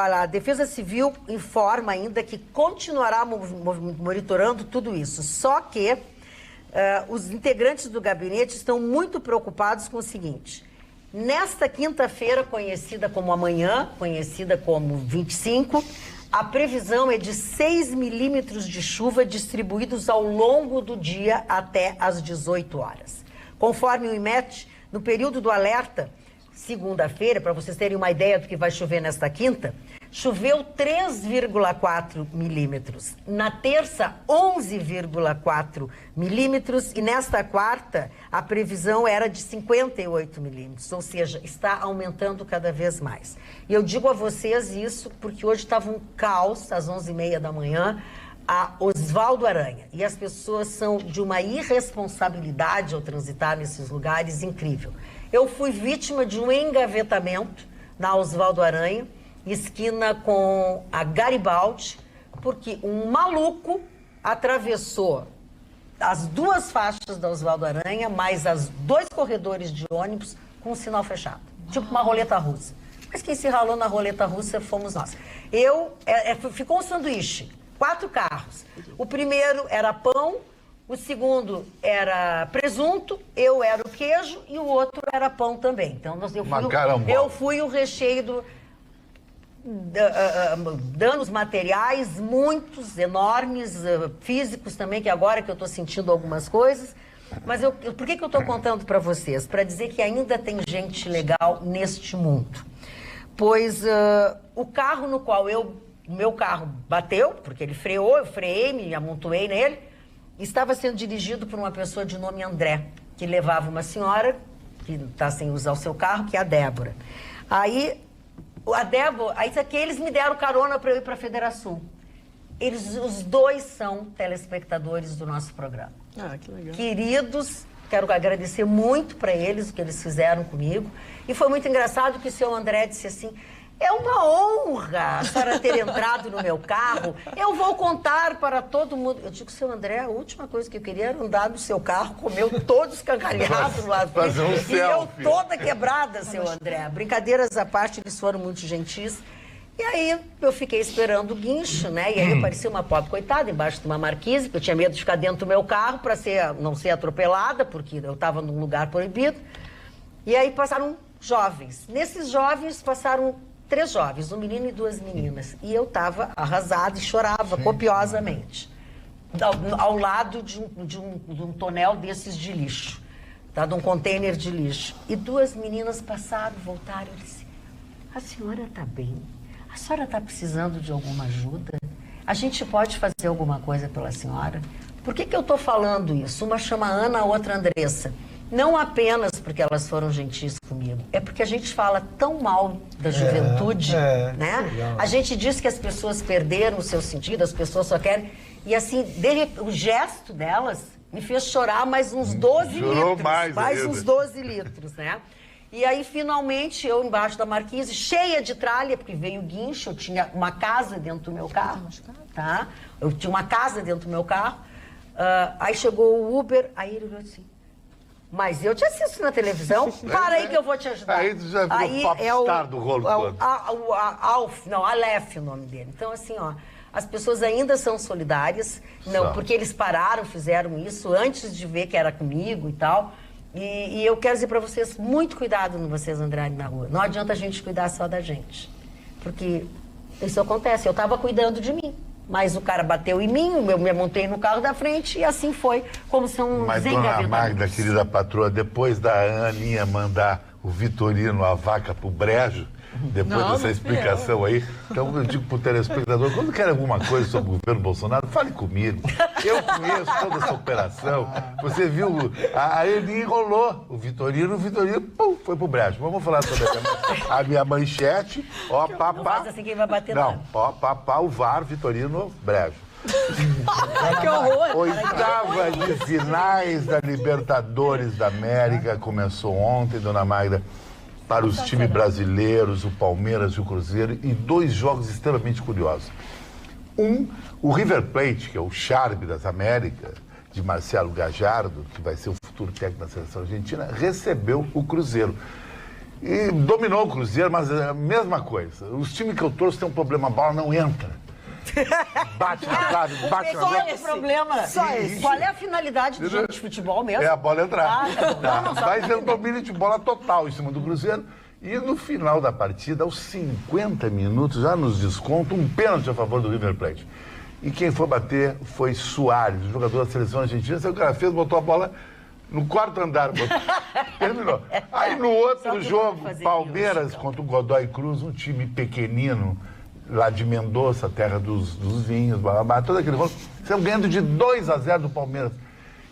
A Defesa Civil informa ainda que continuará monitorando tudo isso, só que os integrantes do gabinete estão muito preocupados com o seguinte: nesta quinta-feira, conhecida como amanhã, conhecida como 25, a previsão é de 6 milímetros de chuva distribuídos ao longo do dia até às 18 horas. Conforme o IMET, no período do alerta, segunda-feira, para vocês terem uma ideia do que vai chover nesta quinta, choveu 3,4 milímetros. Na terça, 11,4 milímetros. E nesta quarta, a previsão era de 58 milímetros. Ou seja, está aumentando cada vez mais. E eu digo a vocês isso porque hoje estava um caos, às 11h30 da manhã, a Osvaldo Aranha. E as pessoas são de uma irresponsabilidade ao transitar nesses lugares incrível. Eu fui vítima de um engavetamento na Osvaldo Aranha, esquina com a Garibaldi, porque um maluco atravessou as duas faixas da Osvaldo Aranha, mais as 2 corredores de ônibus com o sinal fechado. Tipo uma roleta russa. Mas quem se ralou na roleta russa fomos nós. Ficou um sanduíche, 4 carros. O primeiro era pão, o segundo era presunto, eu era o queijo e o outro era pão também. Então eu fui o recheio danos materiais, muitos, enormes, físicos também, que agora que eu estou sentindo algumas coisas. Mas por que eu estou contando para vocês? Para dizer que ainda tem gente legal neste mundo. Pois o carro no qual o meu carro bateu, porque ele freou, eu freiei, me amontoei nele, estava sendo dirigido por uma pessoa de nome André, que levava uma senhora que está sem usar o seu carro, que é a Débora. Aí isso aqui, eles me deram carona para eu ir para a Federação. Os dois são telespectadores do nosso programa. Ah, que legal. Queridos, quero agradecer muito para eles o que eles fizeram comigo. E foi muito engraçado que o seu André disse assim: é uma honra a senhora ter entrado no meu carro. Eu vou contar para todo mundo. Eu digo, seu André, a última coisa que eu queria era andar no seu carro, comeu todo escangalhado lá. Fazer um e selfie. eu toda quebrada, seu André. Brincadeiras à parte, eles foram muito gentis. E aí eu fiquei esperando o guincho, né? E aí apareceu uma pobre coitada embaixo de uma marquise, porque eu tinha medo de ficar dentro do meu carro para não ser atropelada, porque eu estava num lugar proibido. E aí passaram jovens. Nesses jovens passaram 3 jovens, um menino e 2 meninas. E eu estava arrasada e chorava copiosamente. Ao lado de um tonel desses de lixo, tá? De um container de lixo. E 2 meninas passaram, voltaram e disse: a senhora está bem? A senhora está precisando de alguma ajuda? A gente pode fazer alguma coisa pela senhora? Por que eu estou falando isso? Uma chama Ana, a outra Andressa. Não apenas porque elas foram gentis comigo, é porque a gente fala tão mal da juventude, né? Legal. A gente diz que as pessoas perderam o seu sentido, as pessoas só querem... E assim, o gesto delas me fez chorar mais uns 12 litros. Mais uns 12 litros, né? E aí, finalmente, eu embaixo da marquise, cheia de tralha, porque veio o guincho, eu tinha uma casa dentro do meu carro, tá? Eu tinha uma casa dentro do meu carro. Aí chegou o Uber, aí ele olhou assim: mas eu te assisto na televisão, para aí que eu vou te ajudar. Aí tu já virou popstar do rolo todo. Aleph, o nome dele. Então, assim, ó, as pessoas ainda são solidárias, não, porque eles pararam, fizeram isso antes de ver que era comigo e tal. E eu quero dizer para vocês, muito cuidado no vocês andarem na rua. Não adianta a gente cuidar só da gente, porque isso acontece. Eu estava cuidando de mim, mas o cara bateu em mim, eu me montei no carro da frente e assim foi, como são Mas dona Magda, querida patroa, depois da Aninha mandar o Vitorino, a vaca pro brejo, depois dessa explicação aí, então eu digo pro telespectador, quando quer alguma coisa sobre o governo Bolsonaro, fale comigo. Eu conheço toda essa operação. Você viu, a Aninha enrolou o Vitorino pum, foi pro brejo. Vamos falar sobre a minha manchete, ó, papá. Não faz assim, quem vai bater Não, ó, papá, o VAR, Vitorino, brejo. Que horror! Oitava de finais da Libertadores da América começou ontem, dona Magda, para os times brasileiros, o Palmeiras e o Cruzeiro, e 2 jogos extremamente curiosos. O River Plate, que é o Charme das Américas, de Marcelo Gallardo, que vai ser o futuro técnico da seleção argentina, recebeu o Cruzeiro. E dominou o Cruzeiro, mas é a mesma coisa. Os times que eu torço têm um problema, a bola não entra. Bate na trave, bate na trave. Qual é o problema? Qual é a finalidade do jogo de futebol mesmo? É a bola entrar. Mas é um entender. domínio de bola total em cima do Cruzeiro. E no final da partida, aos 50 minutos, já nos desconto, um pênalti a favor do River Plate. E quem foi bater foi Soares, o jogador da seleção argentina. O cara fez, botou a bola no 4º andar. Terminou. Aí no outro jogo, Palmeiras contra o Godoy Cruz, um time pequenino, lá de Mendoza, terra dos vinhos, blá, blá, blá, todo aquele rolo. Estão ganhando de 2-0 do Palmeiras.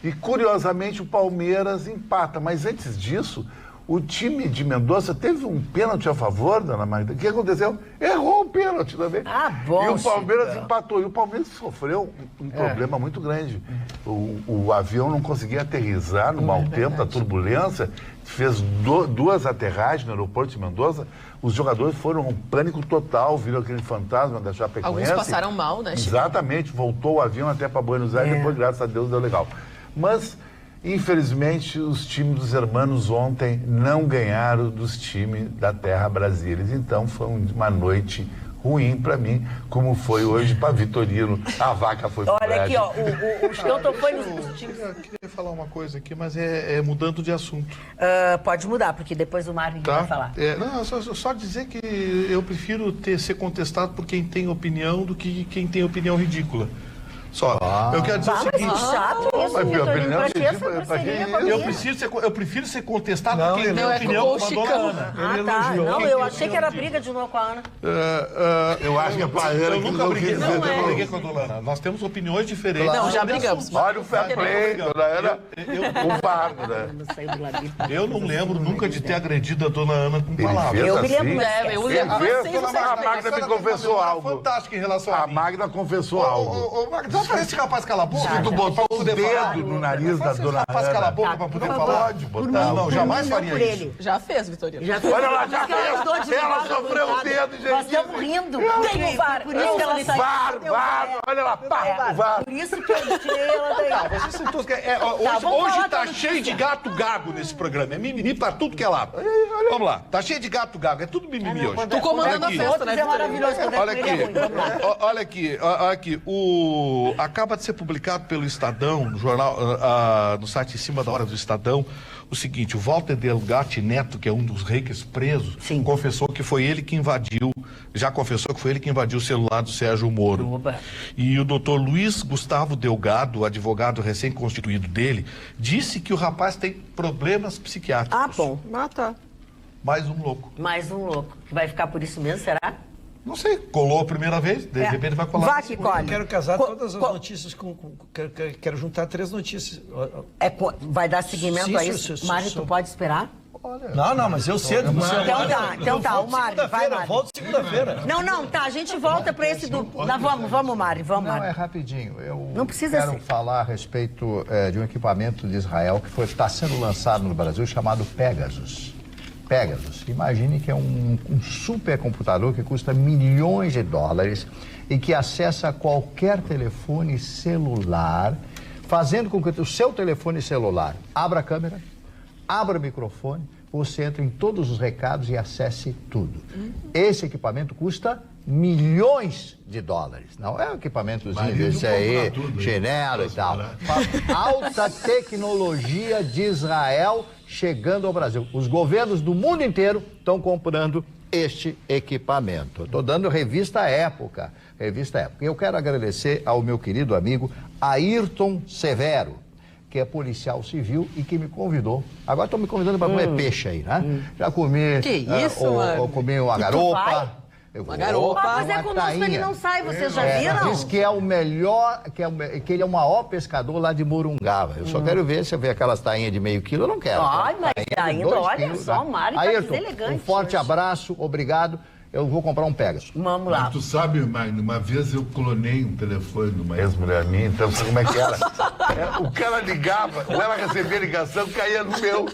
E, curiosamente, o Palmeiras empata. Mas antes disso, o time de Mendoza teve um pênalti a favor, dona Magda. O que aconteceu? Errou o pênalti também. Bom. E o Palmeiras empatou. E o Palmeiras sofreu um problema muito grande. O avião não conseguia aterrissar no mau tempo, da turbulência. Fez 2 aterragens no aeroporto de Mendoza. Os jogadores foram um pânico total, viram aquele fantasma da Chapecoense. Alguns passaram mal, né, Chico? Exatamente, voltou o avião até para Buenos Aires, depois, graças a Deus, deu legal. Mas, infelizmente, os times dos hermanos ontem não ganharam dos times da Terra Brasília. Então, foi uma noite ruim para mim, como foi hoje para Vitorino. A vaca foi pro Olha aqui, ó, o Schelton foi nos times. Eu queria falar uma coisa aqui, mas é mudando de assunto. Pode mudar, porque depois o Marvin vai falar. Não, só dizer que eu prefiro ser contestado por quem tem opinião do que quem tem opinião ridícula. Só. Eu quero dizer o seguinte. Chato isso, Mas minha Vitorino, opinião pra que essa ridícula, grosseria Eu prefiro ser contestado Não, por quem ele tem não é opinião como o com a dona Chicão. Ana. Ah, tá. Não, eu achei que era briga de novo com a Ana. Eu acho que é para Ana Eu que nunca não briguei, quis dizer. não briguei com a dona Ana. Nós temos opiniões diferentes. Não, já sobre brigamos. assuntos. Olha o fair play, dona Ana. O Vargo, né? Não saiu do labirinto. Eu não lembro nunca de ter agredido a dona Ana com palavras. fez Eu me lembro, assim? mas Eu Ele lembro. fez, Vocês a Magda me confessou algo. Fantástica em relação A a mim. Magda confessou algo. Magda, Só fazer esse rapaz calar a boca. Se tu botou o dedo no nariz da dona Rapaz calar a Ana. boca pra poder falar. Pode botar. Não, jamais faria por isso. ele. Já fez, Vitorino. Já fez. Olha lá, já Por isso que ela fez. andou de Ela lado, sofreu o coitada. dedo, gente. Nós estamos rindo. Tem o VAR. Por isso que ela saiu. VAR, olha lá, pá, VAR. Por isso que eu tirei ela daí. Vocês são todos... vamos hoje falar tá da cheio de gato gago nesse programa. É mimimi pra tudo que é lado. Vamos lá. Tá cheio de gato gago. É tudo mimimi hoje. Tu comandando a festa, né, É maravilhoso. Quando é Olha com ele é ruim. Vamos lá. olha aqui. Acaba de ser publicado pelo Estadão, no jornal, no site em cima da hora do Estadão, o seguinte: o Walter Delgatti Neto, que é um dos hackers presos, Sim. confessou que foi ele que invadiu o celular do Sérgio Moro. Oba. E o doutor Luiz Gustavo Delgado, advogado recém-constituído dele, disse que o rapaz tem problemas psiquiátricos. Ah, bom. Ah, tá. Mais um louco. Mais um louco. Vai ficar por isso mesmo, será? Não sei, colou a primeira vez, de repente vai colar. Vá que colhe. Eu quero casar todas as notícias quero juntar 3 notícias. Vai dar seguimento Sim, a isso? Mário, tu pode esperar? Não, mas eu cedo. Então tá, o Mário, vai, Mário. Volto segunda-feira. Não, tá, a gente volta pra esse do... Vamos, Mário, vamos, Não, é Mário. rapidinho. Eu Não precisa quero ser. falar a respeito de um equipamento de Israel que está sendo lançado no Brasil chamado Pegasus. Pegasus. Imagine que é um supercomputador que custa milhões de dólares e que acessa qualquer telefone celular, fazendo com que o seu telefone celular abra a câmera, abra o microfone, você entra em todos os recados e acesse tudo. Esse equipamento custa milhões de dólares. Não é um equipamentozinho desse aí, chinelo e tal. Alta tecnologia de Israel chegando ao Brasil. Os governos do mundo inteiro estão comprando este equipamento. Estou dando revista Época. E eu quero agradecer ao meu querido amigo Ayrton Severo, que é policial civil e que me convidou. Agora estão me convidando para comer peixe aí, né? Já comi... Que isso, mano? Eu comi uma vai? garopa. Uma garopa. Mas é conosco, ele não sai, vocês já viram? Diz que é o melhor, que ele é o maior pescador lá de Morungava. Eu só quero ver se eu ver aquelas tainhas de meio quilo, eu não quero. Ai, mas Tainha de ainda, 2 olha quilos, só, né? o Mário tá Ayrton, deselegante um forte hoje. abraço, obrigado. Eu vou comprar um Pegasus. Vamos lá. Tu sabe, Magno, uma vez eu clonei um telefone de uma Ex-mulher minha, então sabe como é que era? O cara ligava, ou ela recebia ligação, caía no meu.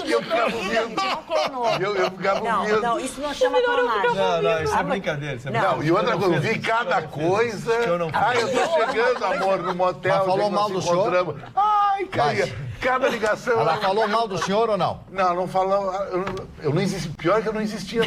E eu ficava ouvindo. Eu ficava ouvindo. Não, isso não chama clonagem. Não, isso é brincadeira. Isso é Não, E outra coisa, eu vi cada coisa. eu não fiz. Ai, eu tô chegando, amor, no motel. Mas falou onde mal nós do nos senhor? encontramos. Ai, caía. Cada ligação. Ela falou mal do senhor ou não? Não falou. Eu não existia. Pior que eu não existia.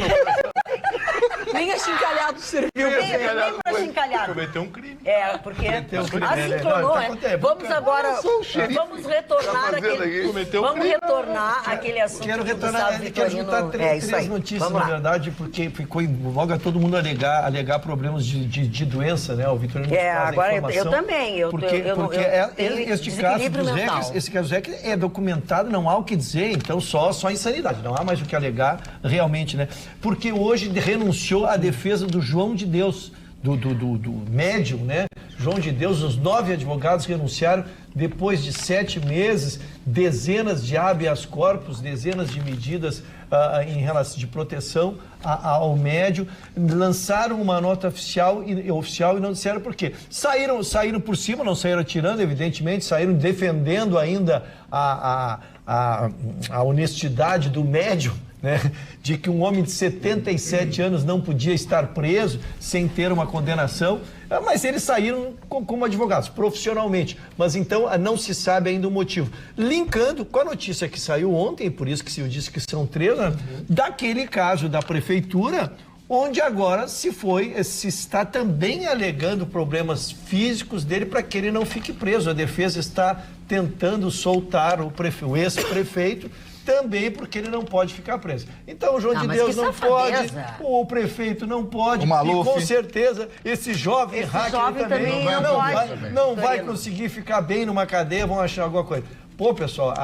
Nem achincalhado serviu. Nem pra chincalhado. Cometeu um crime. Porque um crime, assim né? clonou, Não, né? tá Vamos agora, sou o xerife. vamos retornar Tá fazendo aquele... aqui. Cometeu um Vamos crime. retornar aquele assunto Quero do retornar, Gustavo quero Vitorino. juntar Isso três aí. notícias, Vamos na lá. verdade, porque ficou em voga todo mundo alegar problemas de doença, né? O Vitorino nos traz a Agora informação. eu também. Porque tenho este caso dos hackers, esse caso é documentado, não há o que dizer, então só insanidade, não há mais o que alegar realmente, né? Porque hoje renunciou à defesa do João de Deus, do médium, né? João de Deus, os 9 advogados renunciaram depois de 7 meses, dezenas de habeas corpus, dezenas de medidas em relação de proteção ao médium, lançaram uma nota oficial e não disseram por quê. Saíram por cima, não saíram atirando, evidentemente, saíram defendendo ainda a honestidade do médium, né, de que um homem de 77 anos não podia estar preso sem ter uma condenação, mas eles saíram como advogados, profissionalmente. Mas então não se sabe ainda o motivo. Linkando com a notícia que saiu ontem, por isso que eu disse que são 3, né, daquele caso da prefeitura, onde agora se está também alegando problemas físicos dele para que ele não fique preso. A defesa está tentando soltar o ex-prefeito, também porque ele não pode ficar preso. Então o João de Deus não pode, o prefeito não pode, e com certeza esse jovem hacker também não vai conseguir ficar bem numa cadeia, vão achar alguma coisa. Pô, pessoal,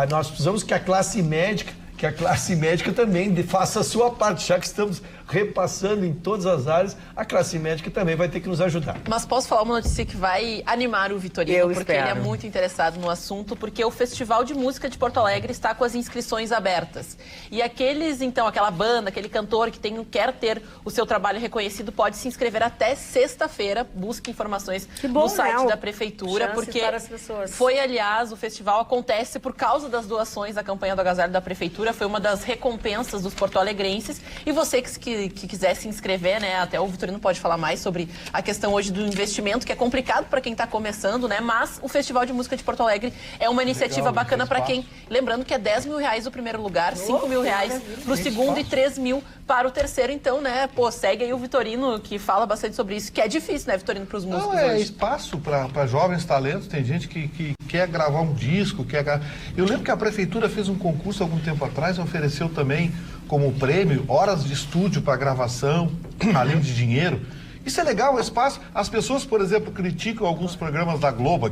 nós precisamos que a classe médica também faça a sua parte, já que estamos repassando em todas as áreas, a classe médica também vai ter que nos ajudar. Mas posso falar uma notícia que vai animar o Vitorino, porque espero. ele é muito interessado no assunto, porque o Festival de Música de Porto Alegre está com as inscrições abertas. E aquela banda, aquele cantor que quer ter o seu trabalho reconhecido, pode se inscrever até sexta-feira. Busque informações no site da Prefeitura, porque para as pessoas. aliás, o festival acontece por causa das doações da campanha do agasalho da Prefeitura, foi uma das recompensas dos porto-alegrenses. E você que quiser se inscrever, né, até o Vitorino pode falar mais sobre a questão hoje do investimento, que é complicado para quem está começando, né, mas o Festival de Música de Porto Alegre é uma iniciativa bacana para quem, lembrando que é 10 mil reais o primeiro lugar, 5 mil reais para o segundo e 3 mil para o terceiro. Então, né, segue aí o Vitorino, que fala bastante sobre isso, que é difícil, né, Vitorino, para os músicos hoje. Espaço para jovens talentos, tem gente que quer gravar um disco, Eu lembro que a Prefeitura fez um concurso algum tempo atrás, ofereceu também como prêmio horas de estúdio para gravação, além de dinheiro. Isso é legal, o espaço. As pessoas, por exemplo, criticam alguns programas da Globo,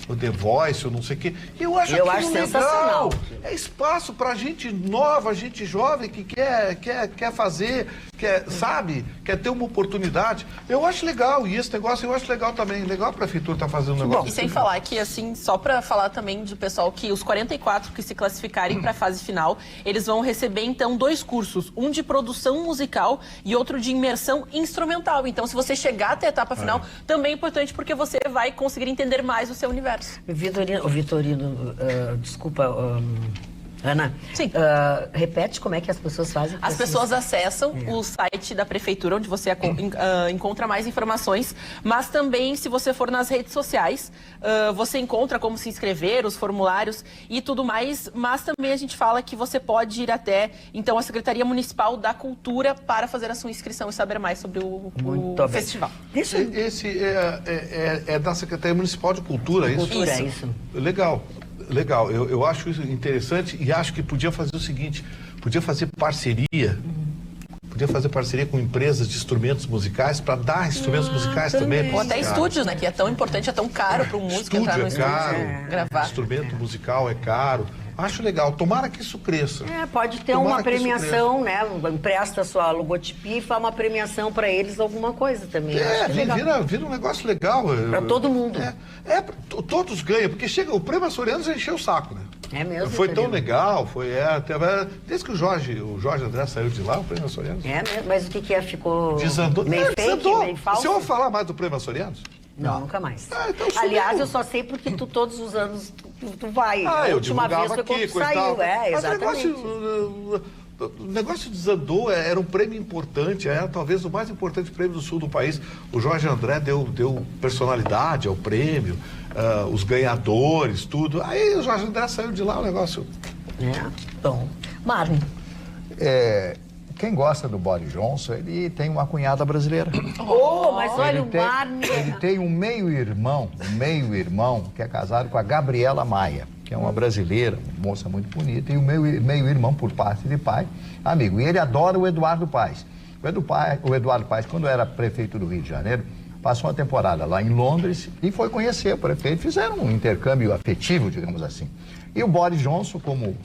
o The Voice, ou não sei o quê. Eu acho sensacional. É espaço para gente nova, gente jovem que quer fazer, quer ter uma oportunidade. Eu acho legal, e esse negócio eu acho legal também. Legal a Prefeitura estar fazendo um negócio. E sem falar que, assim, só para falar também do pessoal que os 44 que se classificarem para a fase final, eles vão receber, então, 2 cursos. Um de produção musical e outro de imersão instrumental. Então, se você chegar até a etapa final, também é importante porque você vai conseguir entender mais o seu universo. Vitorino, desculpa, Ana, sim. Repete como é que as pessoas fazem. As pessoas acessam o site da Prefeitura, onde você encontra mais informações, mas também, se você for nas redes sociais, você encontra como se inscrever, os formulários e tudo mais, mas também a gente fala que você pode ir até, então, a Secretaria Municipal da Cultura para fazer a sua inscrição e saber mais sobre o festival. Esse é da Secretaria Municipal de Cultura, isso? Cultura, é isso. Legal, eu acho isso interessante e acho que podia fazer o seguinte, podia fazer parceria com empresas de instrumentos musicais para dar instrumentos musicais também. Ou até estúdios, né, que é tão importante, é tão caro para um músico entrar no estúdio, gravar. Instrumento musical é caro. Acho legal, tomara que isso cresça. Pode ter uma premiação, né? Empresta a sua logotipia e faz uma premiação para eles, alguma coisa também. Vira um negócio legal. Para todo mundo. Todos ganham, porque chega, o prêmio Açoriano já encheu o saco, né? É mesmo. Foi tão legal, desde que o Jorge André saiu de lá, o prêmio Açoriano. É mesmo, mas o que ficou desandou? Meio fake, meio falso? Você ouve falar mais do prêmio Açoriano? Não, nunca mais. Então aliás, eu só sei porque todos os anos tu vai. A última vez foi quando tu saiu, exatamente. O negócio desandou, era um prêmio importante, era talvez o mais importante prêmio do sul do país. O Jorge André deu personalidade ao prêmio, os ganhadores, tudo. Aí o Jorge André saiu de lá, o negócio... Bom, Marlon. Quem gosta do Boris Johnson, ele tem uma cunhada brasileira. Mas olha o Marlon. Ele tem um meio-irmão, que é casado com a Gabriela Maia, que é uma brasileira, uma moça muito bonita, e o meio-irmão, por parte de pai, amigo. E ele adora o Eduardo Paes. O Eduardo Paes, quando era prefeito do Rio de Janeiro, passou uma temporada lá em Londres e foi conhecer o prefeito. Fizeram um intercâmbio afetivo, digamos assim. E o Boris Johnson, como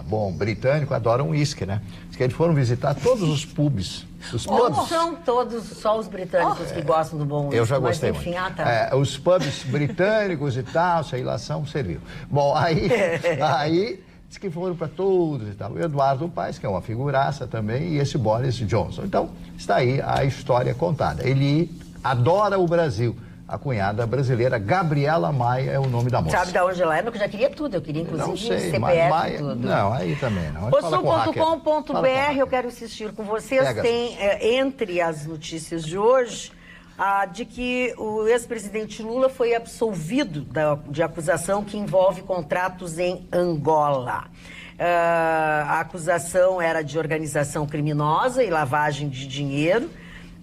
bom britânico, adora um uísque, né? Diz que eles foram visitar todos os pubs. Não são todos só os britânicos que gostam do bom uísque. Eu já gostei mas, enfim, muito. Os pubs britânicos e tal, sei lá, serviram. Bom, aí diz que foram para todos e tal. O Eduardo Paes, que é uma figuraça também, e esse Boris Johnson. Então, está aí a história contada. Ele adora o Brasil. A cunhada brasileira, Gabriela Maia, é o nome da moça. Sabe de onde ela é? Porque eu já queria tudo. Eu queria, inclusive, não sei, CPF Maia, tudo. Não, aí também não. Sul.com.br, eu quero insistir com vocês. Tem, entre as notícias de hoje, de que o ex-presidente Lula foi absolvido de acusação que envolve contratos em Angola. A acusação era de organização criminosa e lavagem de dinheiro.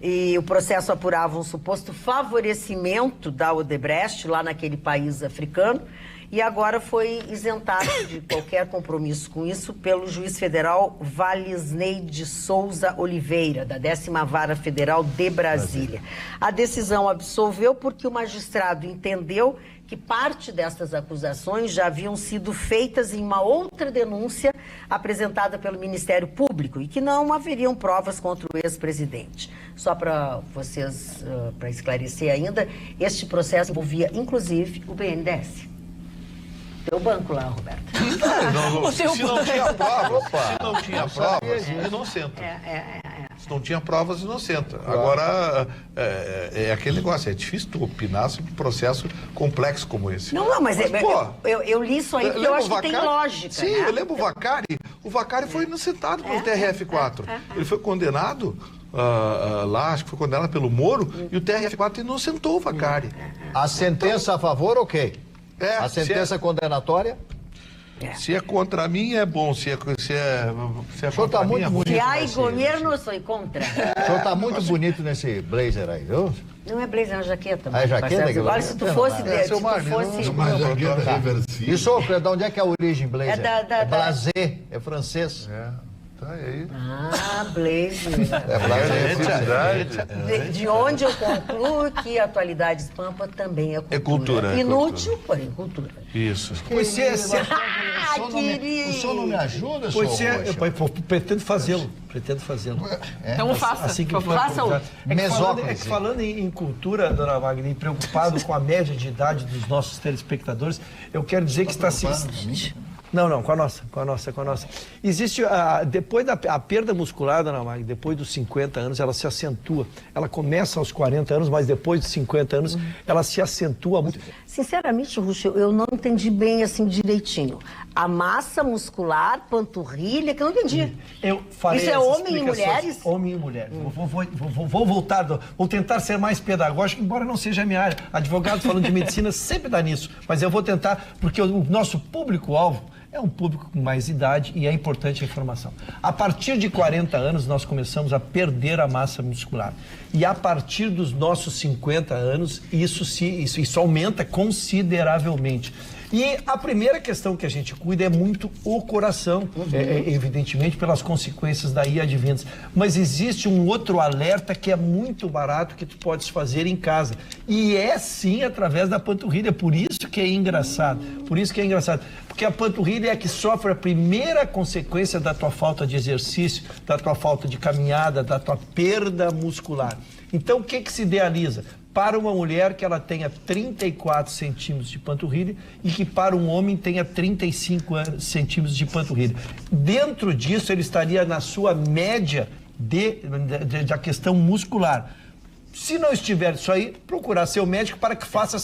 E o processo apurava um suposto favorecimento da Odebrecht lá naquele país africano e agora foi isentado de qualquer compromisso com isso pelo juiz federal Valisney de Souza Oliveira, da 10ª Vara Federal de Brasília. A decisão absolveu porque o magistrado entendeu que parte dessas acusações já haviam sido feitas em uma outra denúncia apresentada pelo Ministério Público e que não haveriam provas contra o ex-presidente. Só para vocês, para esclarecer ainda, este processo envolvia, inclusive, o BNDES. Teu banco lá, Roberto. Se não tinha provas, inocenta. Se não tinha provas, inocenta. Claro. Agora, é aquele negócio, é difícil tu opinar sobre um processo complexo como esse. Não, mas eu li isso aí porque eu acho que tem lógica. Sim, né? Eu lembro o Vacari foi inocentado pelo TRF4. Ele foi condenado lá, acho que foi condenado pelo Moro, e o TRF4 inocentou o Vacari. A sentença a favor, ok. A sentença condenatória? Se é contra mim, é bom. Se é contra mim, é ruim. Se há governo, sou contra. O senhor está muito bonito nesse blazer aí, viu? Não é blazer, é uma jaqueta. É jaqueta? Olha, se tu fosse... Uma jaqueta reversível. Isso, de onde é que é a origem blazer? É blazer, é francês. Tá aí. Blazer. De onde eu concluo que a Atualidades Pampa também é cultura. Inútil, porém cultura. Isso. Pois é, o senhor não me ajuda, senhor? Pois é, eu pretendo fazê-lo. Então faça. Assim que faça-o. Falando em cultura, dona Wagner, e preocupado com a média de idade dos nossos telespectadores, eu quero dizer que está se... Não, com a nossa. Existe, depois da perda muscular, dona Magda, depois dos 50 anos, ela se acentua. Ela começa aos 40 anos, mas depois dos 50 anos, ela se acentua muito. Sinceramente, Ruxo, eu não entendi bem assim direitinho. A massa muscular, panturrilha, que eu não entendi. Eu farei Isso é homem e mulheres? Homem e mulher. Vou voltar, vou tentar ser mais pedagógico, embora não seja a minha área. Advogado falando de medicina sempre dá nisso, mas eu vou tentar, porque o nosso público-alvo é um público com mais idade e é importante a informação. A partir de 40 anos, nós começamos a perder a massa muscular. E a partir dos nossos 50 anos, isso aumenta consideravelmente. E a primeira questão que a gente cuida é muito o coração, evidentemente pelas consequências daí advindas. Mas existe um outro alerta que é muito barato que tu podes fazer em casa. E é sim através da panturrilha, por isso que é engraçado. Porque a panturrilha é a que sofre a primeira consequência da tua falta de exercício, da tua falta de caminhada, da tua perda muscular. Então o que se idealiza? Para uma mulher que ela tenha 34 centímetros de panturrilha e que para um homem tenha 35 centímetros de panturrilha. Dentro disso, ele estaria na sua média da questão muscular. Se não estiver isso aí, procurar seu médico para que faça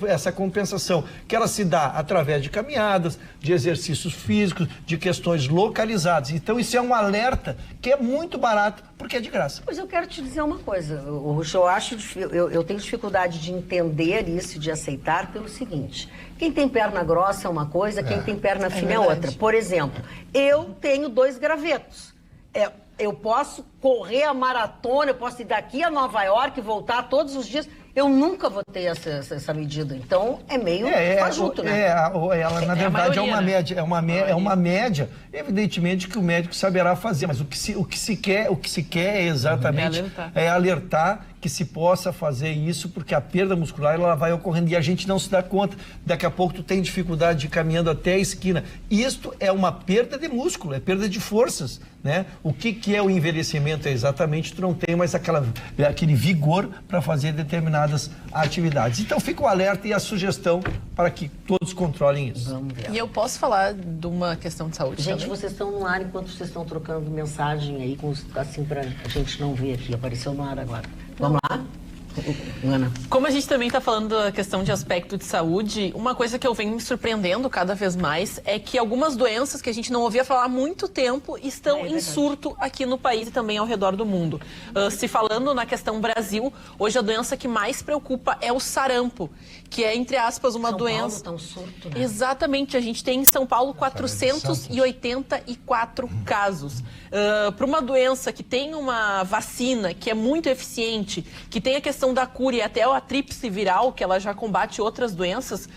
essa compensação, que ela se dá através de caminhadas, de exercícios físicos, de questões localizadas. Então isso é um alerta que é muito barato, porque é de graça. Pois eu quero te dizer uma coisa, Ruxo, eu tenho dificuldade de entender isso, de aceitar pelo seguinte: quem tem perna grossa é uma coisa, quem tem perna fina é outra. Por exemplo, eu tenho 2 gravetos. Eu posso correr a maratona, eu posso ir daqui a Nova York e voltar todos os dias. Eu nunca vou ter essa medida. Então, é meio fajuto, né? Ela, na verdade, é uma média. Evidentemente que o médico saberá fazer, mas o que se quer é exatamente alertar que se possa fazer isso, porque a perda muscular ela vai ocorrendo e a gente não se dá conta. Daqui a pouco tu tem dificuldade de ir caminhando até a esquina. Isto é uma perda de músculo, é perda de forças, né? O que é o envelhecimento? É exatamente tu não tem mais aquele vigor para fazer determinadas atividades. Então fica o alerta e a sugestão para que todos controlem isso. Vamos ver. E eu posso falar de uma questão de saúde Gente, também? vocês estão no ar enquanto vocês estão trocando mensagem aí, assim, pra a gente não ver aqui. Apareceu no ar agora. Vamos lá? Ana. Como a gente também está falando da questão de aspecto de saúde, uma coisa que eu venho me surpreendendo cada vez mais é que algumas doenças que a gente não ouvia falar há muito tempo estão em surto aqui no país e também ao redor do mundo. Se falando na questão Brasil, hoje a doença que mais preocupa é o sarampo, que é, entre aspas, uma doença... São Paulo tá um surto, né? Exatamente, a gente tem em São Paulo 484 casos. Para uma doença que tem uma vacina que é muito eficiente, que tem a questão da cura chikungunya e até a tríplice viral, que ela já combate outras doenças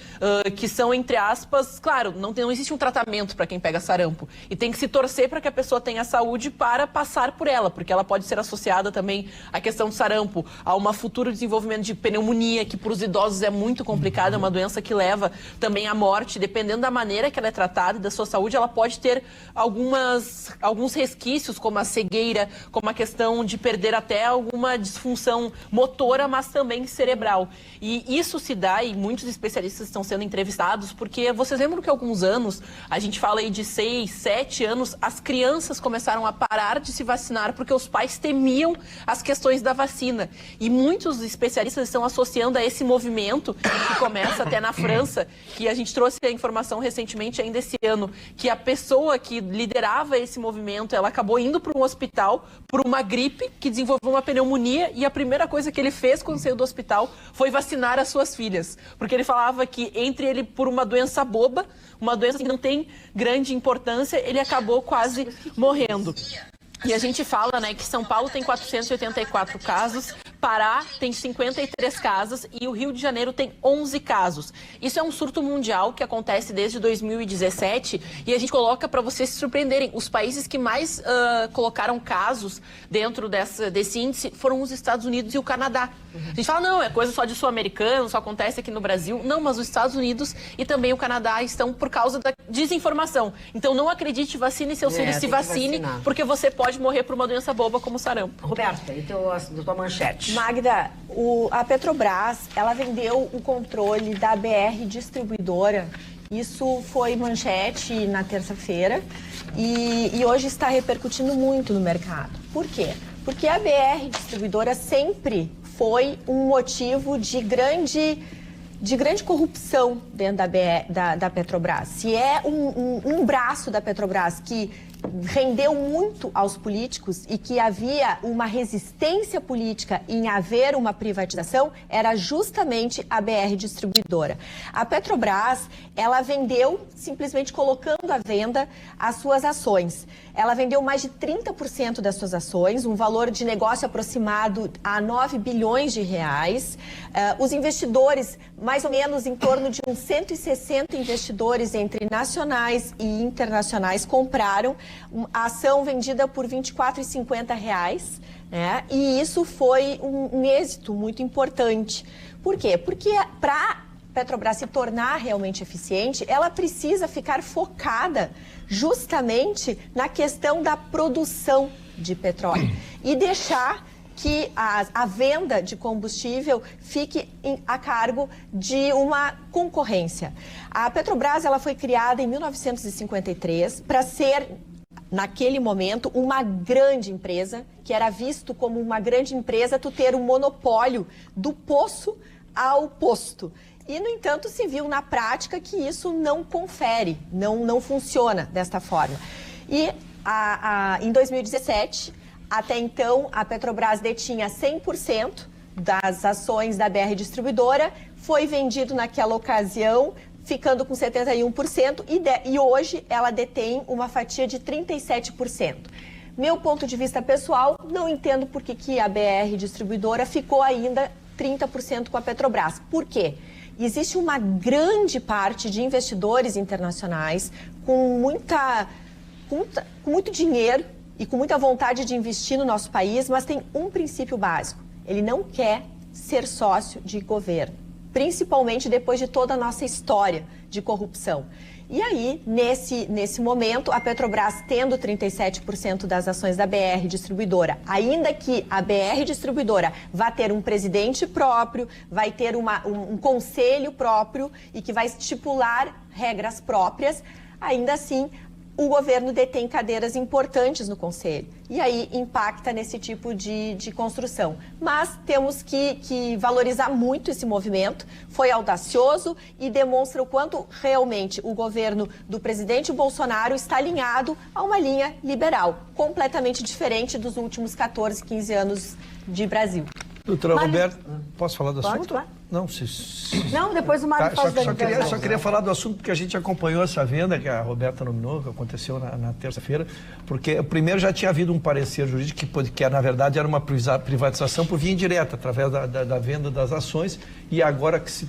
que são, entre aspas, claro, não existe um tratamento para quem pega sarampo. E tem que se torcer para que a pessoa tenha saúde para passar por ela, porque ela pode ser associada também à questão do sarampo, a um futuro desenvolvimento de pneumonia, que para os idosos é muito complicado, é uma doença que leva também à morte. Dependendo da maneira que ela é tratada e da sua saúde, ela pode ter alguns resquícios, como a cegueira, como a questão de perder até alguma disfunção motora, mas também cerebral. E isso se dá, e muitos especialistas estão sendo entrevistados, porque vocês lembram que há alguns anos, a gente fala aí de 6, 7 anos, as crianças começaram a parar de se vacinar porque os pais temiam as questões da vacina. E muitos especialistas estão associando a esse movimento, que começa até na França, que a gente trouxe a informação recentemente, ainda esse ano, que a pessoa que liderava esse movimento, ela acabou indo para um hospital por uma gripe, que desenvolveu uma pneumonia, e a primeira coisa que ele fez quando saiu do hospital foi vacinar as suas filhas. Porque ele falava que entre ele por uma doença boba, uma doença que não tem grande importância, ele acabou quase morrendo. E a gente fala, né, que São Paulo tem 484 casos, Pará tem 53 casos e o Rio de Janeiro tem 11 casos. Isso é um surto mundial que acontece desde 2017 e a gente coloca para vocês se surpreenderem. Os países que mais colocaram casos dentro desse índice foram os Estados Unidos e o Canadá. A gente fala, não, é coisa só de sul-americano, só acontece aqui no Brasil. Não, mas os Estados Unidos e também o Canadá estão por causa da desinformação. Então não acredite, vacine seus filhos, se vacine, porque você pode morrer por uma doença boba como sarampo. Roberta, e tua manchete? Magda, a Petrobras, ela vendeu o controle da BR Distribuidora. Isso foi manchete na terça-feira e hoje está repercutindo muito no mercado. Por quê? Porque a BR Distribuidora sempre foi um motivo de grande corrupção dentro da Petrobras. Se é um braço da Petrobras que rendeu muito aos políticos e que havia uma resistência política em haver uma privatização, era justamente a BR Distribuidora. A Petrobras, ela vendeu, simplesmente colocando à venda as suas ações. Ela vendeu mais de 30% das suas ações, um valor de negócio aproximado a 9 bilhões de reais. Os investidores, mais ou menos em torno de uns 160 investidores entre nacionais e internacionais, compraram a ação vendida por R$ 24,50, né? E isso foi um êxito muito importante. Por quê? Porque para Petrobras se tornar realmente eficiente, ela precisa ficar focada justamente na questão da produção de petróleo e deixar que a venda de combustível fique a cargo de uma concorrência. A Petrobras, ela foi criada em 1953 para ser, naquele momento, uma grande empresa, que era visto como uma grande empresa tu ter um monopólio do poço ao posto. E, no entanto, se viu na prática que isso não confere, não funciona desta forma. E em 2017, até então, a Petrobras detinha 100% das ações da BR Distribuidora, foi vendido naquela ocasião, ficando com 71%, e hoje ela detém uma fatia de 37%. Meu ponto de vista pessoal, não entendo por que a BR Distribuidora ficou ainda 30% com a Petrobras. Por quê? Existe uma grande parte de investidores internacionais com muito dinheiro e com muita vontade de investir no nosso país, mas tem um princípio básico. Ele não quer ser sócio de governo, principalmente depois de toda a nossa história de corrupção. E aí, nesse momento, a Petrobras tendo 37% das ações da BR Distribuidora, ainda que a BR Distribuidora vá ter um presidente próprio, vai ter um conselho próprio e que vai estipular regras próprias, ainda assim, o governo detém cadeiras importantes no Conselho. E aí impacta nesse tipo de construção. Mas temos que valorizar muito esse movimento. Foi audacioso e demonstra o quanto realmente o governo do presidente Bolsonaro está alinhado a uma linha liberal, completamente diferente dos últimos 14, 15 anos de Brasil. Doutora Roberta, posso falar do assunto? Pode, claro. Não, Não, depois o Mário faz só queria falar do assunto, porque a gente acompanhou essa venda que a Roberta nominou, que aconteceu na terça-feira, porque primeiro já tinha havido um parecer jurídico que na verdade era uma privatização por via indireta, através da venda das ações, e agora que se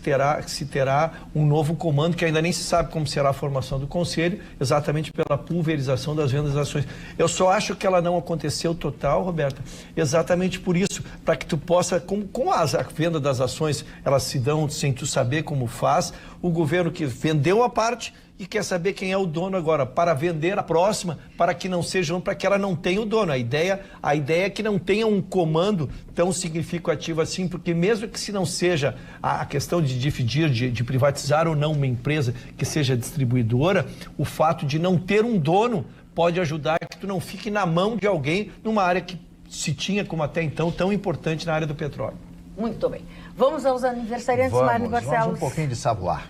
terá um novo comando, que ainda nem se sabe como será a formação do conselho, exatamente pela pulverização das vendas das ações. Eu só acho que ela não aconteceu total, Roberta, exatamente por isso, para que tu possa, com a venda das ações, elas se dão sem tu saber como faz, o governo que vendeu a parte e quer saber quem é o dono agora, para vender a próxima, para que não seja, para que ela não tenha o dono. A ideia é que não tenha um comando tão significativo assim, porque mesmo que se não seja a questão de dividir, de privatizar ou não uma empresa que seja distribuidora, o fato de não ter um dono pode ajudar que tu não fique na mão de alguém numa área que se tinha como até então tão importante na área do petróleo. Muito bem. Vamos aos aniversariantes, Mário Barcelos. Vamos um pouquinho de savoir.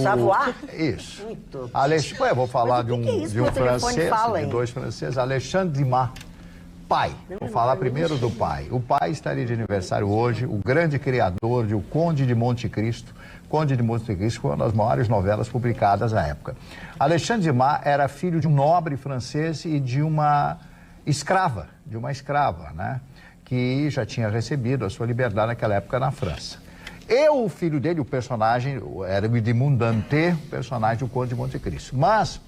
Savoir? Isso. Muito. Eu vou falar de um francês, fala, de dois franceses, Alexandre Dumas, pai. Vou falar primeiro do pai. O pai estaria de aniversário hoje, o grande criador de O Conde de Monte Cristo. Conde de Monte Cristo foi uma das maiores novelas publicadas na época. Alexandre Dumas era filho de um nobre francês e de uma escrava, né? Que já tinha recebido a sua liberdade naquela época na França. E o filho dele, o personagem, era o Edmond Dantès, personagem do Conde de Monte Cristo. Mas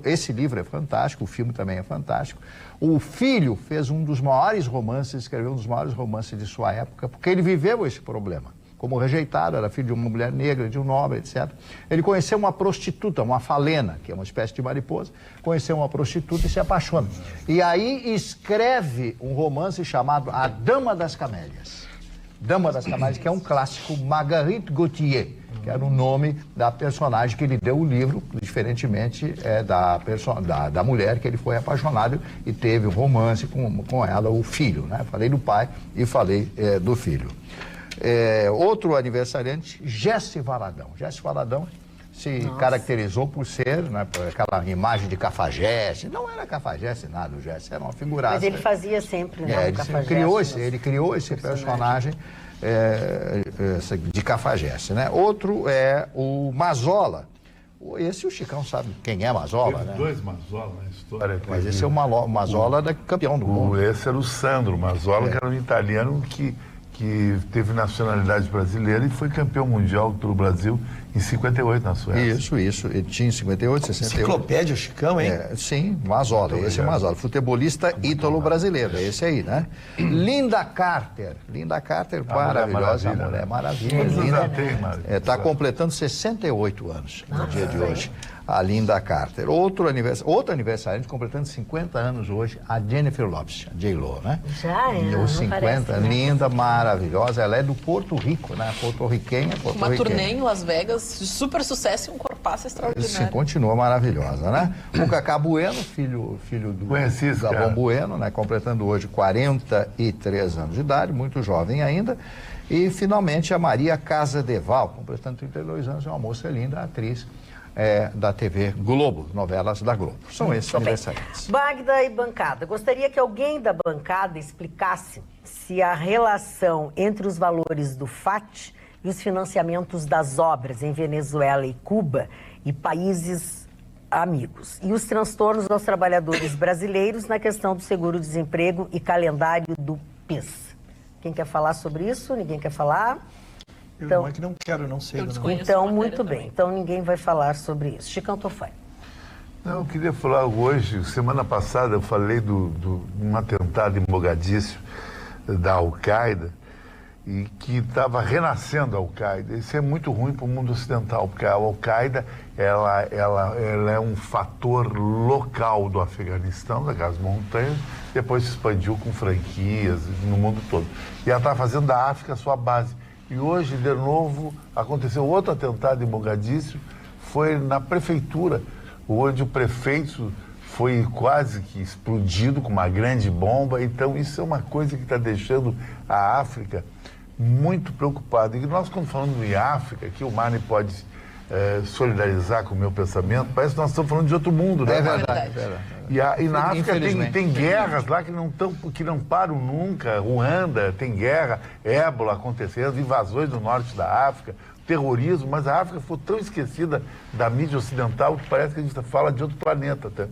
esse livro é fantástico, o filme também é fantástico. O filho fez um dos maiores romances, escreveu um dos maiores romances de sua época, porque ele viveu esse problema. Como rejeitado, era filho de uma mulher negra, de um nobre, etc. Ele conheceu uma prostituta, uma falena, que é uma espécie de mariposa, conheceu uma prostituta e se apaixona. E aí escreve um romance chamado A Dama das Camélias. Dama das Camélias, que é um clássico, Marguerite Gautier, que era o nome da personagem que ele deu o livro, diferentemente da mulher que ele foi apaixonado e teve um romance com ela, o filho, né? Falei do pai e falei do filho. Outro aniversariante, Jesse Valadão. Jesse Valadão se caracterizou por ser, né, por aquela imagem de cafajeste. Não era cafajeste nada, o Jesse era uma figuraça. Mas ele fazia sempre, né? Ele criou esse personagem de cafajeste, né? Outro é o Mazola. Esse o Chicão sabe quem é Mazola, né? Dois Mazola na história. Mas esse é o Mazola campeão do mundo. Esse era o Sandro Mazola, que era um italiano que teve nacionalidade brasileira e foi campeão mundial pelo Brasil em 58 na Suécia. Isso. Ele tinha em 58, 68. Enciclopédia, o Chicão, hein? Sim, Mazola. Esse é o Mazola. Futebolista ítalo-brasileiro. Esse aí, né? Linda Carter, maravilhosa. A Mulher Maravilha. Está completando 68 anos no dia de hoje. A Linda Carter. Outro aniversariante completando 50 anos hoje, a Jennifer Lopez, a J-Lo, né? Já é. Os 50, parece, né? Linda, maravilhosa. Ela é do Porto Rico, né? Porto-riquenha. Uma turnê em Las Vegas, de super sucesso e um corpaço extraordinário. Sim, continua maravilhosa, né? O Cacá Bueno, filho do Gabão Bueno, né? Completando hoje 43 anos de idade, muito jovem ainda. E, finalmente, a Maria Casadeval, completando 32 anos, é uma moça linda, atriz da TV Globo, novelas da Globo. São esses aniversariantes. Magda e bancada. Gostaria que alguém da bancada explicasse se a relação entre os valores do FAT e os financiamentos das obras em Venezuela e Cuba e países amigos, e os transtornos aos trabalhadores brasileiros na questão do seguro-desemprego e calendário do PIS. Quem quer falar sobre isso? Ninguém quer falar? Então, não é que não quero, não sei. Então, muito bem. Então, ninguém vai falar sobre isso. Chicão Tofai. Não, eu queria falar hoje, semana passada eu falei de um atentado em Mogadíscio da Al-Qaeda e que estava renascendo a Al-Qaeda. Isso é muito ruim para o mundo ocidental, porque a Al-Qaeda ela é um fator local do Afeganistão, daquelas montanhas, depois se expandiu com franquias no mundo todo. E ela está fazendo da África a sua base. E hoje, de novo, aconteceu outro atentado em Mogadíscio, foi na prefeitura, onde o prefeito foi quase que explodido com uma grande bomba. Então, isso é uma coisa que está deixando a África muito preocupada. E nós, quando falamos em África, aqui o Mani pode solidarizar com o meu pensamento, parece que nós estamos falando de outro mundo, né? É verdade. E na África tem guerras lá que não param nunca. Ruanda tem guerra, ébola acontecendo, invasões do norte da África, terrorismo, mas a África foi tão esquecida da mídia ocidental que parece que a gente fala de outro planeta até.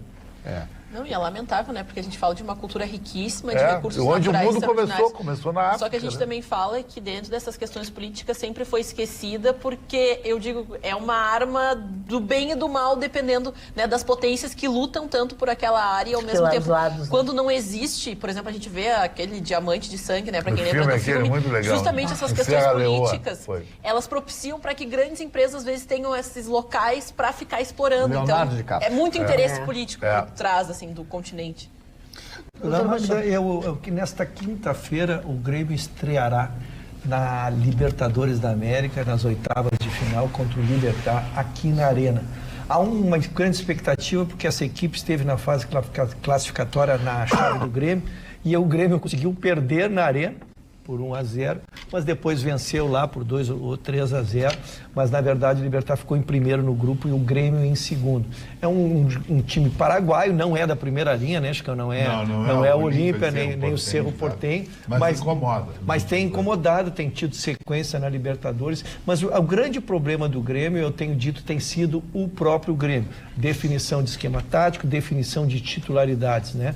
Não, e é lamentável, né? Porque a gente fala de uma cultura riquíssima, de recursos onde naturais. Onde o mundo começou na África. Só que a gente também fala que dentro dessas questões políticas sempre foi esquecida, porque, eu digo, é uma arma do bem e do mal, dependendo, né, das potências que lutam tanto por aquela área e ao mesmo tempo, quando não existe, por exemplo, a gente vê aquele diamante de sangue, né? Para quem lembra do filme, muito legal, justamente né? essas questões políticas, elas propiciam para que grandes empresas, às vezes, tenham esses locais para ficar explorando. Leonardo Então, é muito interesse político por trás, assim, do continente. Que nesta quinta-feira o Grêmio estreará na Libertadores da América, nas oitavas de final contra o Libertad, aqui na Arena. Há uma grande expectativa porque essa equipe esteve na fase classificatória na chave do Grêmio e o Grêmio conseguiu perder na Arena por 1-0, mas depois venceu lá por 2 ou 3-0, mas na verdade o Libertad ficou em primeiro no grupo e o Grêmio em segundo. É um time paraguaio, não é da primeira linha, né? Acho que não é o Olímpia, nem o Cerro Porteño, mas incomoda. Mas tem incomodado, tem tido sequência na Libertadores, mas o grande problema do Grêmio, eu tenho dito, tem sido o próprio Grêmio. Definição de esquema tático, definição de titularidades, né?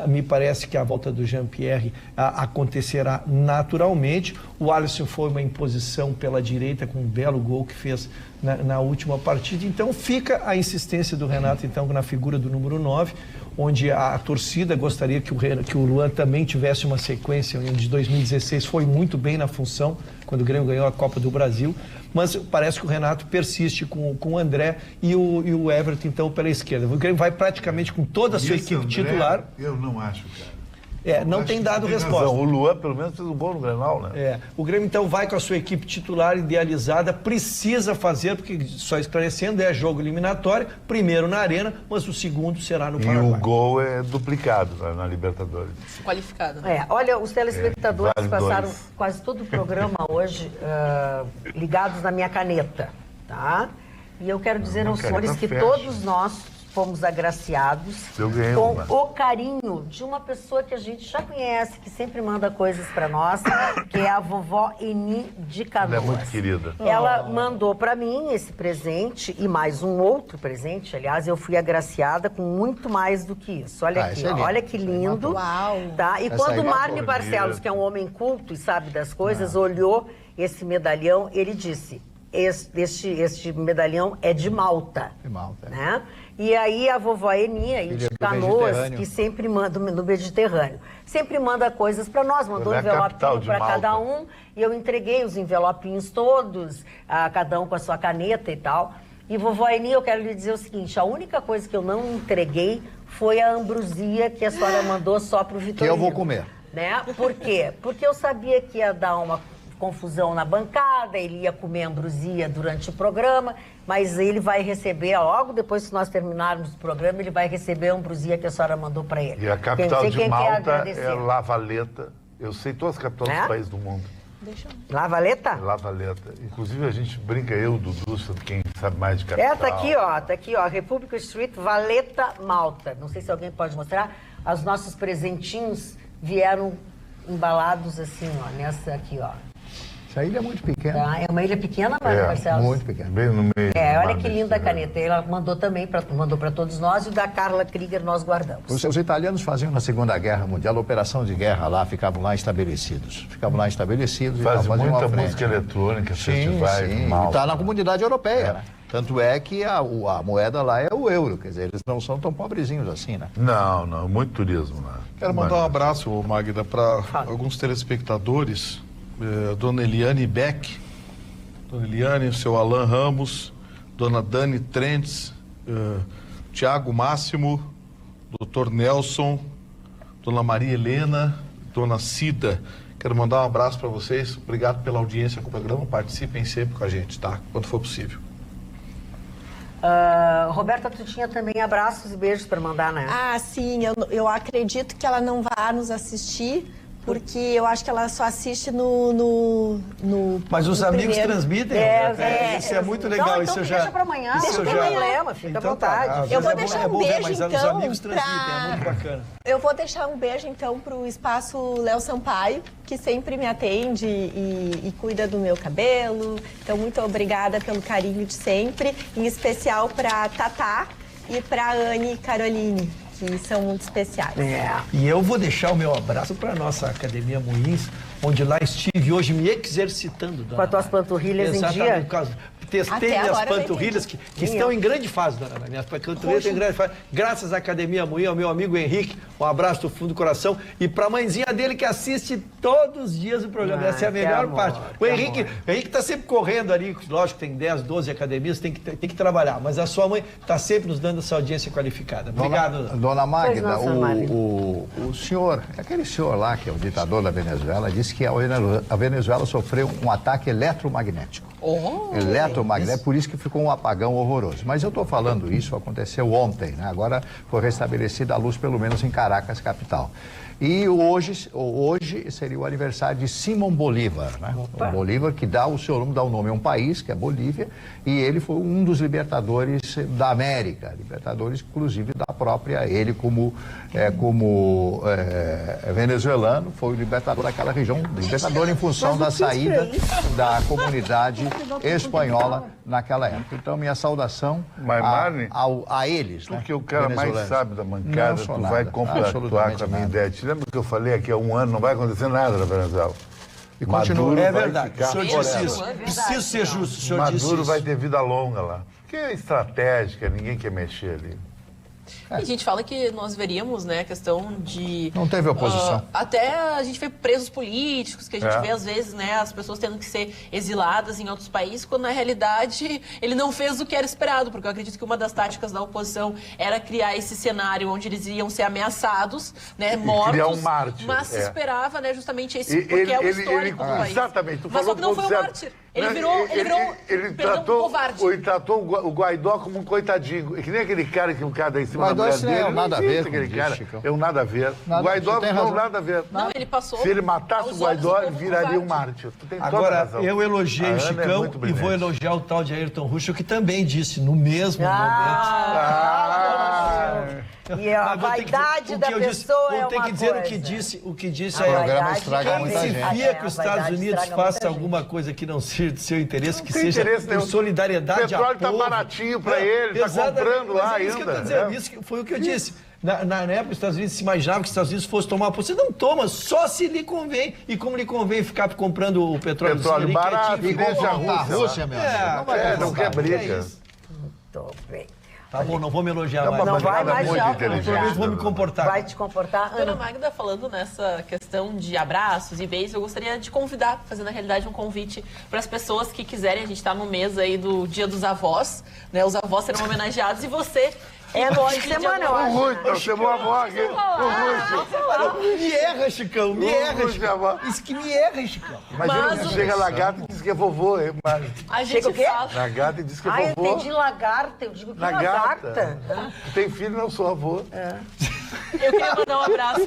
Me parece que a volta do Jean-Pierre acontecerá naturalmente. O Alisson foi uma imposição pela direita com um belo gol que fez na última partida. Então fica a insistência do Renato então na figura do número 9, onde a torcida gostaria que o Luan também tivesse uma sequência, onde 2016 foi muito bem na função, quando o Grêmio ganhou a Copa do Brasil, mas parece que o Renato persiste com o André e o Everton então pela esquerda. O Grêmio vai praticamente com toda a sua equipe titular. Eu não acho, cara. Não tem dado resposta. O Luan, pelo menos, fez um gol no Grenal, né? O Grêmio, então, vai com a sua equipe titular idealizada, precisa fazer, porque, só esclarecendo, é jogo eliminatório, primeiro na Arena, mas o segundo será no Paraguai. E o gol é duplicado na Libertadores. Qualificado. Olha, os telespectadores passaram quase todo o programa hoje ligados na minha caneta, tá? E eu quero dizer aos senhores que todos nós fomos agraciados com o carinho de uma pessoa que a gente já conhece, que sempre manda coisas para nós, que é a vovó Eni de Canoas. Ela é muito querida. Ela mandou para mim esse presente e mais um outro presente. Aliás, eu fui agraciada com muito mais do que isso. Olha aqui, olha que lindo. Uau. Tá? E quando o Marne Barcelos, que é um homem culto e sabe das coisas, olhou esse medalhão, ele disse: este medalhão é de Malta. De Malta. Né? E aí a vovó Eni, aí de Canoas, que sempre manda no Mediterrâneo, sempre manda coisas para nós, mandou um envelopinho para cada um, e eu entreguei os envelopinhos todos, cada um com a sua caneta e tal. E vovó Eni, eu quero lhe dizer o seguinte: a única coisa que eu não entreguei foi a ambrosia que a senhora mandou só pro Vitorino. Que eu vou comer. Né? Por quê? Porque eu sabia que ia dar uma confusão na bancada, ele ia comer ambrosia durante o programa, mas ele vai receber, logo depois que nós terminarmos o programa, ele vai receber a ambrosia que a senhora mandou para ele. E a capital de Malta é La Valetta. Eu sei todas as capitais dos países do mundo. La Valetta? La Valetta. Inclusive a gente brinca, eu, o Dudu, quem sabe mais de capital. Tá aqui, ó, Republic Street, Valetta, Malta. Não sei se alguém pode mostrar. Os nossos presentinhos vieram embalados assim, ó, nessa aqui, ó. Essa ilha é muito pequena. Tá, é uma ilha pequena, Marcelo? Muito pequena. Bem no meio. Olha que linda a caneta. Ela mandou também, mandou para todos nós, e o da Carla Krieger nós guardamos. Os italianos faziam na Segunda Guerra Mundial a operação de guerra lá, ficavam lá estabelecidos. Fazem muita música eletrônica, festivais. Está na comunidade europeia, né? Tanto é que a moeda lá é o euro, quer dizer, eles não são tão pobrezinhos assim, né? Não, muito turismo lá. Quero mandar um abraço, Magda, para alguns telespectadores. Dona Eliane Beck, Dona Eliane, o seu Alan Ramos, Dona Dani Trentes, Tiago Máximo, Dr. Nelson, Dona Maria Helena, Dona Cida. Quero mandar um abraço para vocês. Obrigado pela audiência com o programa. Participem sempre com a gente, tá? Quando for possível. Roberta, tu tinha também abraços e beijos para mandar, né? Sim, eu acredito que ela não vá nos assistir, porque eu acho que ela só assiste no Mas os no amigos primeiro. transmitem, isso é muito legal. Não, isso então eu já deixa pra amanhã, não tem problema, fica à vontade. Eu vou deixar um beijo, mas então, os amigos transmitem, é muito bacana. Eu vou deixar um beijo, então, pro Espaço Léo Sampaio, que sempre me atende e cuida do meu cabelo. Então, muito obrigada pelo carinho de sempre, em especial pra Tatá e pra Anne e Caroline, que são muito especiais. E eu vou deixar o meu abraço para nossa Academia Moinhos, onde lá estive hoje me exercitando. Com as tuas panturrilhas em dia? Exatamente, por causa testei Até minhas agora eu panturrilhas que estão em grande fase, dona Ana. Minhas panturrilhas estão em grande fase. Graças à Academia Moinho, ao meu amigo Henrique, um abraço do fundo do coração. E para a mãezinha dele que assiste todos os dias o programa. Essa é a melhor parte. O Henrique está sempre correndo ali, lógico, tem 10, 12 academias, tem que trabalhar. Mas a sua mãe está sempre nos dando essa audiência qualificada. Obrigado. Dona Magda, Pois não, o senhor, aquele senhor lá que é o ditador da Venezuela, disse que a Venezuela sofreu um ataque eletromagnético. Eletromagnético, por isso que ficou um apagão horroroso. Mas eu estou falando isso, aconteceu ontem, né? Agora foi restabelecida a luz, pelo menos em Caracas, capital. E hoje seria o aniversário de Simão Bolívar, né? O Bolívar que dá o seu nome, dá o nome a um país, que é Bolívia, e ele foi um dos libertadores da América, libertadores inclusive da própria, ele como venezuelano, foi o libertador daquela região, libertador em função da saída da comunidade espanhola naquela época. Então, minha saudação a eles, né? Porque o cara mais sabe da mancada, tu vai compactuar com a minha ideia. Te lembra que eu falei aqui há um ano, não vai acontecer nada na Venezuela? E continua. É verdade, o senhor disse isso. Preciso ser justo, o senhor disse isso. Maduro vai ter vida longa lá. Porque é estratégica, ninguém quer mexer ali. E a gente fala que nós veríamos, né, a questão de... Não teve oposição. Até a gente vê presos políticos, que a gente vê às vezes, né, as pessoas tendo que ser exiladas em outros países, quando na realidade ele não fez o que era esperado, porque eu acredito que uma das táticas da oposição era criar esse cenário onde eles iam ser ameaçados, né, mortos. Criar um mártir. Mas se esperava, né, justamente esse, porque é o histórico do país. Exatamente. Tu mas falou só que não foi um mártir. Ele virou um covarde. Ele tratou o Guaidó como um coitadinho. Que nem aquele cara que o cara dá em cima da mulher dele. Não, nada a ver. Aquele cara é um nada a ver. O Guaidó não nada a ver. Não, ele passou. Se ele matasse o Guaidó, ele viraria um mártir. Tu tem toda a Agora, razão. eu elogiei o Chicão e vou elogiar o tal de Ayrton Ruschel, que também disse no mesmo momento. E a vaidade da pessoa é uma coisa. Vou ter que dizer o que disse O programa estraga quem muita se gente. fia que os Estados Unidos façam alguma coisa que não seja do seu interesse, que seja por solidariedade. O petróleo está baratinho para ele, está comprando lá ainda. Isso que eu estou dizendo, isso foi o que eu disse. Na época, os Estados Unidos se imaginava que os Estados Unidos fosse tomar posição. Não toma, só se lhe convém. E como lhe convém ficar comprando o petróleo barato, e deixa a Rússia, meu amigo. Não quer briga. Muito bem. Tá bom, não vou me elogiar mais. Não vai mais já. Vou me comportar. Vai te comportar. Dona Magda, falando nessa questão de abraços e beijos, eu gostaria de convidar, fazer na realidade um convite para as pessoas que quiserem. A gente está no mês aí do Dia dos Avós, né? Os avós serão homenageados e você... É no fim de semana, eu acho. Nós temos uma avó aqui. Me erra, Chicão, me erra, Chicão. Isso que me erra, Chicão. Imagina que chega lagarto e diz que é vovô. A gente Chega o quê? fala... Lagarto e diz que é Ah, eu vovô. entendi lagarta. Eu digo que lagarta. Tu tem filho, não sou avô. Eu queria mandar um abraço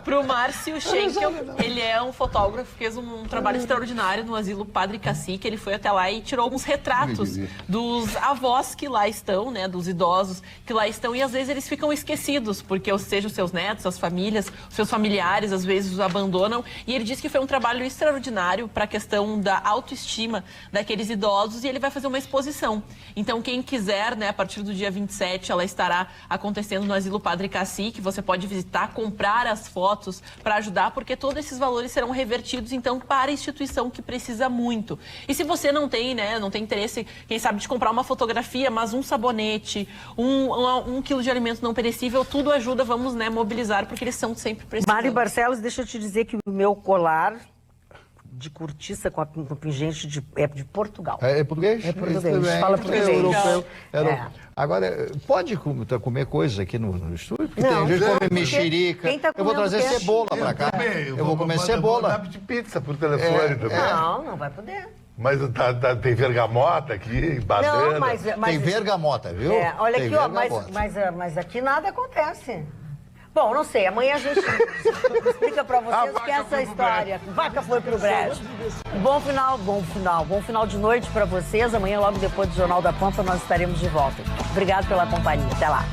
pro Márcio Schenkel. Ele é um fotógrafo, fez um trabalho extraordinário no Asilo Padre Cacique. Ele foi até lá e tirou alguns retratos dos avós que lá estão, né, dos idosos que lá estão, e às vezes eles ficam esquecidos, porque ou seja, os seus netos, as famílias, os seus familiares às vezes os abandonam, e ele disse que foi um trabalho extraordinário para a questão da autoestima daqueles idosos, e ele vai fazer uma exposição. Então quem quiser, né, a partir do dia 27, ela estará acontecendo no Asilo Padre Cacique. Você pode visitar, comprar as fotos para ajudar, porque todos esses valores serão revertidos, então, para a instituição que precisa muito. E se você não tem, né, não tem interesse, quem sabe, de comprar uma fotografia, mas um sabonete, um quilo de alimento não perecível, tudo ajuda, vamos, né, mobilizar, porque eles são sempre precisos. Mário Barcelos, deixa eu te dizer que o meu colar de cortiça com pingente é de Portugal. É português? É português. Bem, Fala português. Europeu. Agora, pode comer coisas aqui no estúdio? Porque Não, tem gente que come mexerica. Quem tá Eu vou trazer comendo cebola pra cá. Eu vou comer Vou cebola. dar de pizza por telefone também. Não vai poder. Mas tem vergamota aqui, banana. Não, mas Tem vergamota, viu? olha Tem aqui, ó, vergamota. mas aqui nada acontece. Bom, não sei, amanhã a gente explica pra vocês o que é essa história. Vaca foi pro brejo. Bom final de noite pra vocês. Amanhã, logo depois do Jornal da Pampa, nós estaremos de volta. Obrigado pela companhia. Até lá.